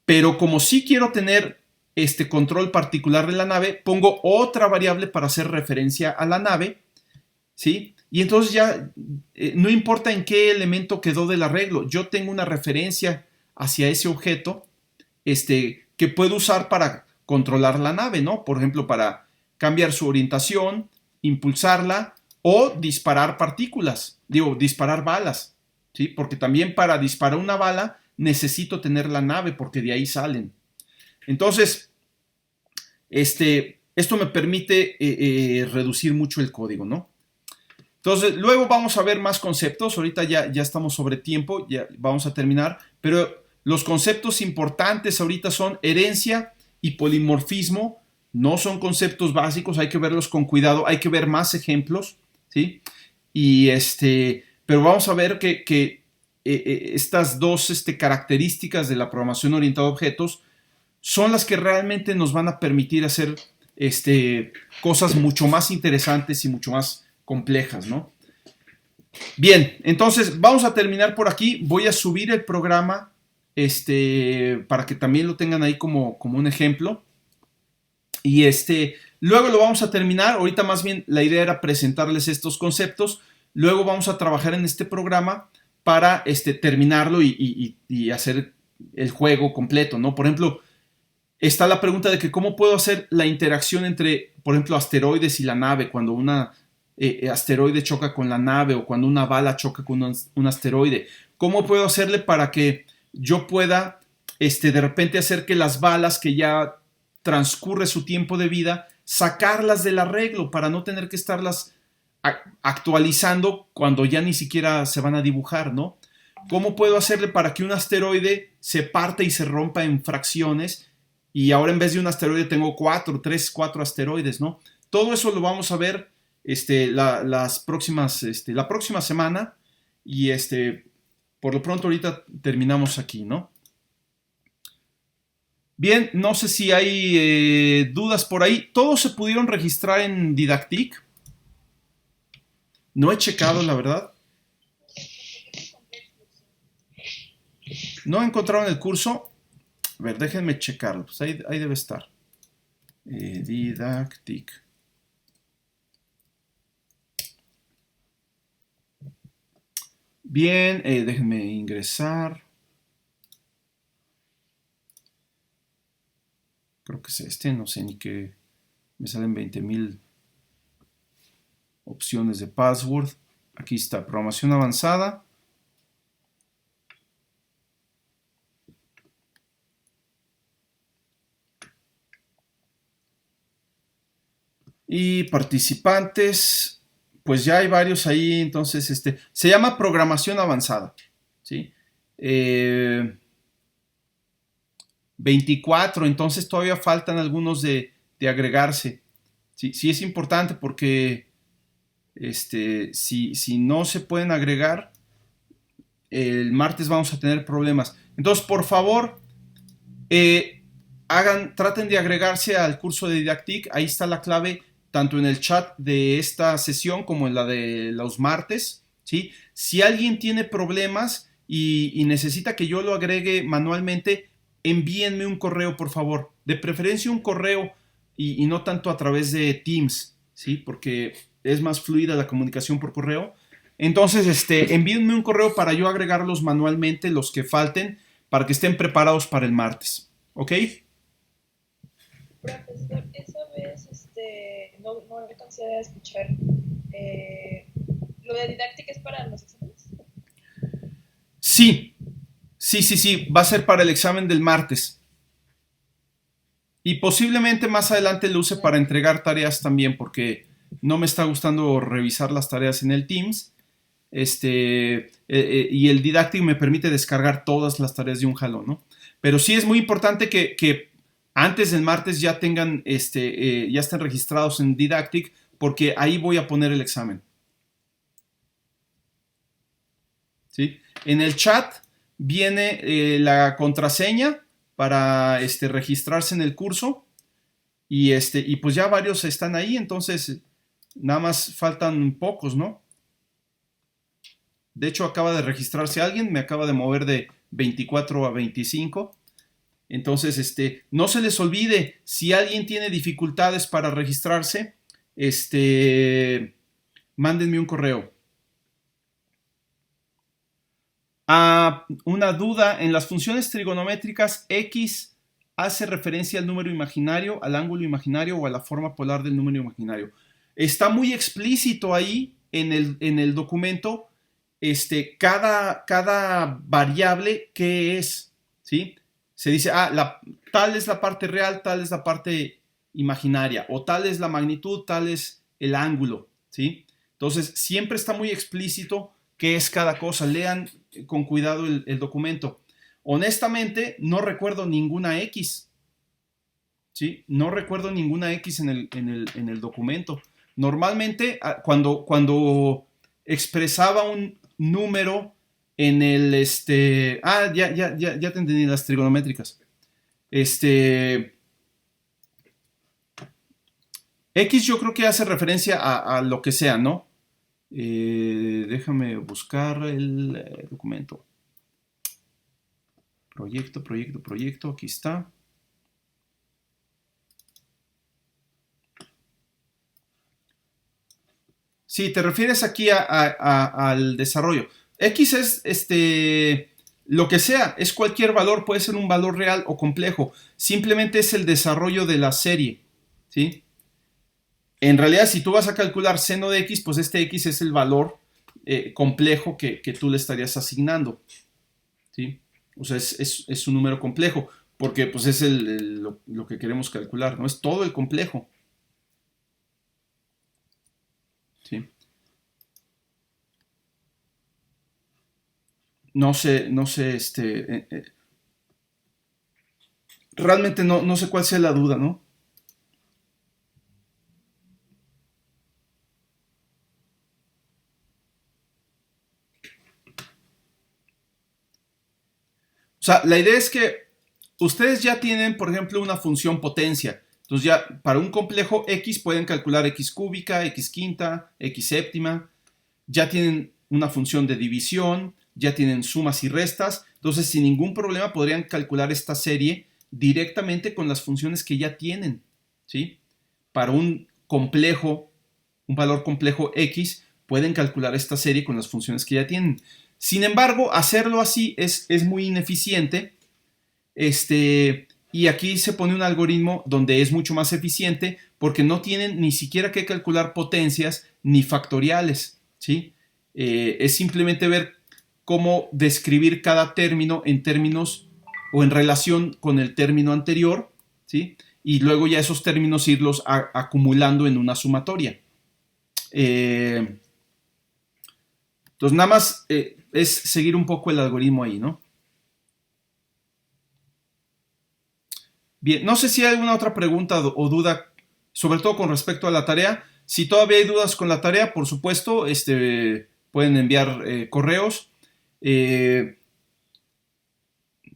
Pero como sí quiero tener este control particular de la nave, pongo otra variable para hacer referencia a la nave, ¿sí? Y entonces ya no importa en qué elemento quedó del arreglo, yo tengo una referencia hacia ese objeto que puedo usar para controlar la nave, ¿no? Por ejemplo, para cambiar su orientación, impulsarla o disparar partículas, disparar balas, ¿sí? Porque también para disparar una bala necesito tener la nave porque de ahí salen. Entonces, esto me permite reducir mucho el código, ¿no? Entonces, luego vamos a ver más conceptos. Ahorita ya estamos sobre tiempo, ya vamos a terminar. Pero los conceptos importantes ahorita son herencia y polimorfismo. No son conceptos básicos, hay que verlos con cuidado, hay que ver más ejemplos, ¿sí? Y pero vamos a ver que estas dos características de la programación orientada a objetos son las que realmente nos van a permitir hacer cosas mucho más interesantes y mucho más complejas, ¿no? Bien, entonces vamos a terminar por aquí. Voy a subir el programa para que también lo tengan ahí como un ejemplo. Y luego lo vamos a terminar. Ahorita más bien la idea era presentarles estos conceptos. Luego vamos a trabajar en este programa para terminarlo y hacer el juego completo, ¿no? Por ejemplo, está la pregunta de que cómo puedo hacer la interacción entre, por ejemplo, asteroides y la nave, cuando una asteroide choca con la nave o cuando una bala choca con un asteroide. ¿Cómo puedo hacerle para que yo pueda de repente hacer que las balas que ya transcurre su tiempo de vida, sacarlas del arreglo para no tener que estarlas actualizando cuando ya ni siquiera se van a dibujar, ¿no? ¿Cómo puedo hacerle para que un asteroide se parte y se rompa en fracciones y ahora en vez de un asteroide tengo 4 asteroides, ¿no? Todo eso lo vamos a ver la próxima semana y por lo pronto ahorita terminamos aquí, ¿no? Bien, no sé si hay dudas por ahí. ¿Todos se pudieron registrar en Didactic? No he checado, la verdad. ¿No encontraron el curso? A ver, déjenme checarlo. Pues ahí debe estar. Didactic. Bien, déjenme ingresar. Creo que es no sé ni qué. Me salen 20,000 opciones de password. Aquí está, programación avanzada. Y participantes, pues ya hay varios ahí, entonces se llama programación avanzada, ¿sí? 24, entonces todavía faltan algunos de agregarse. Sí es importante porque si no se pueden agregar, el martes vamos a tener problemas. Entonces, por favor, traten de agregarse al curso de Didactic. Ahí está la clave, tanto en el chat de esta sesión como en la de los martes, ¿sí? Si alguien tiene problemas y necesita que yo lo agregue manualmente, envíenme un correo, por favor. De preferencia un correo y no tanto a través de Teams, ¿sí? Porque es más fluida la comunicación por correo. Entonces, envíenme un correo para yo agregarlos manualmente, los que falten, para que estén preparados para el martes. ¿Ok? Profesor, esa vez no alcancé a escuchar. ¿Lo de didáctica es para los exámenes? Sí. Va a ser para el examen del martes. Y posiblemente más adelante lo use para entregar tareas también, porque no me está gustando revisar las tareas en el Teams. Y el Didactic me permite descargar todas las tareas de un jalón, ¿no? Pero sí es muy importante que antes del martes ya tengan, ya estén registrados en Didactic, porque ahí voy a poner el examen. ¿Sí? En el chat viene la contraseña para registrarse en el curso. Y pues ya varios están ahí, entonces nada más faltan pocos, ¿no? De hecho, acaba de registrarse alguien, me acaba de mover de 24 a 25. Entonces, no se les olvide, si alguien tiene dificultades para registrarse, mándenme un correo. Una duda, en las funciones trigonométricas, X hace referencia al número imaginario, al ángulo imaginario o a la forma polar del número imaginario. Está muy explícito ahí en el documento, cada variable qué es, ¿sí? Se dice, tal es la parte real, tal es la parte imaginaria, o tal es la magnitud, tal es el ángulo, ¿sí? Entonces, siempre está muy explícito qué es cada cosa. Lean con cuidado el documento. Honestamente, no recuerdo ninguna X, ¿sí? No recuerdo ninguna X en el documento. Normalmente, cuando expresaba un número en el, ya te entendí, las trigonométricas. X yo creo que hace referencia a lo que sea, ¿no? Déjame buscar el documento. Proyecto, aquí está. Sí, te refieres aquí al desarrollo. X es lo que sea, es cualquier valor, puede ser un valor real o complejo. Simplemente es el desarrollo de la serie, ¿sí? En realidad, si tú vas a calcular seno de X, pues este X es el valor complejo que tú le estarías asignando, ¿sí? O sea, es un número complejo, porque pues es lo que queremos calcular, ¿no? Es todo el complejo, ¿sí? No sé, realmente no sé cuál sea la duda, ¿no? O sea, la idea es que ustedes ya tienen, por ejemplo, una función potencia. Entonces ya para un complejo X pueden calcular X cúbica, X quinta, X séptima. Ya tienen una función de división, ya tienen sumas y restas. Entonces sin ningún problema podrían calcular esta serie directamente con las funciones que ya tienen, ¿sí? Para un complejo, un valor complejo X, pueden calcular esta serie con las funciones que ya tienen. Sin embargo, hacerlo así es muy ineficiente. Y aquí se pone un algoritmo donde es mucho más eficiente porque no tienen ni siquiera que calcular potencias ni factoriales, ¿sí? Es simplemente ver cómo describir cada término en términos o en relación con el término anterior, ¿sí? Y luego ya esos términos irlos acumulando en una sumatoria. Entonces nada más es seguir un poco el algoritmo ahí, ¿no? Bien, no sé si hay alguna otra pregunta o duda, sobre todo con respecto a la tarea. Si todavía hay dudas con la tarea, por supuesto, pueden enviar correos.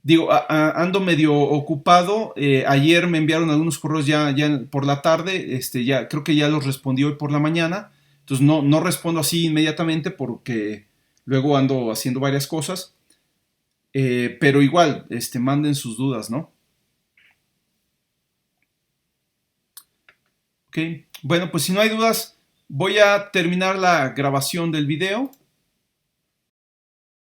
Digo, ando medio ocupado. Ayer me enviaron algunos correos ya por la tarde. Ya creo que ya los respondí hoy por la mañana. Entonces no respondo así inmediatamente porque luego ando haciendo varias cosas. Pero igual, manden sus dudas, ¿no? Ok, bueno, pues si no hay dudas, voy a terminar la grabación del video.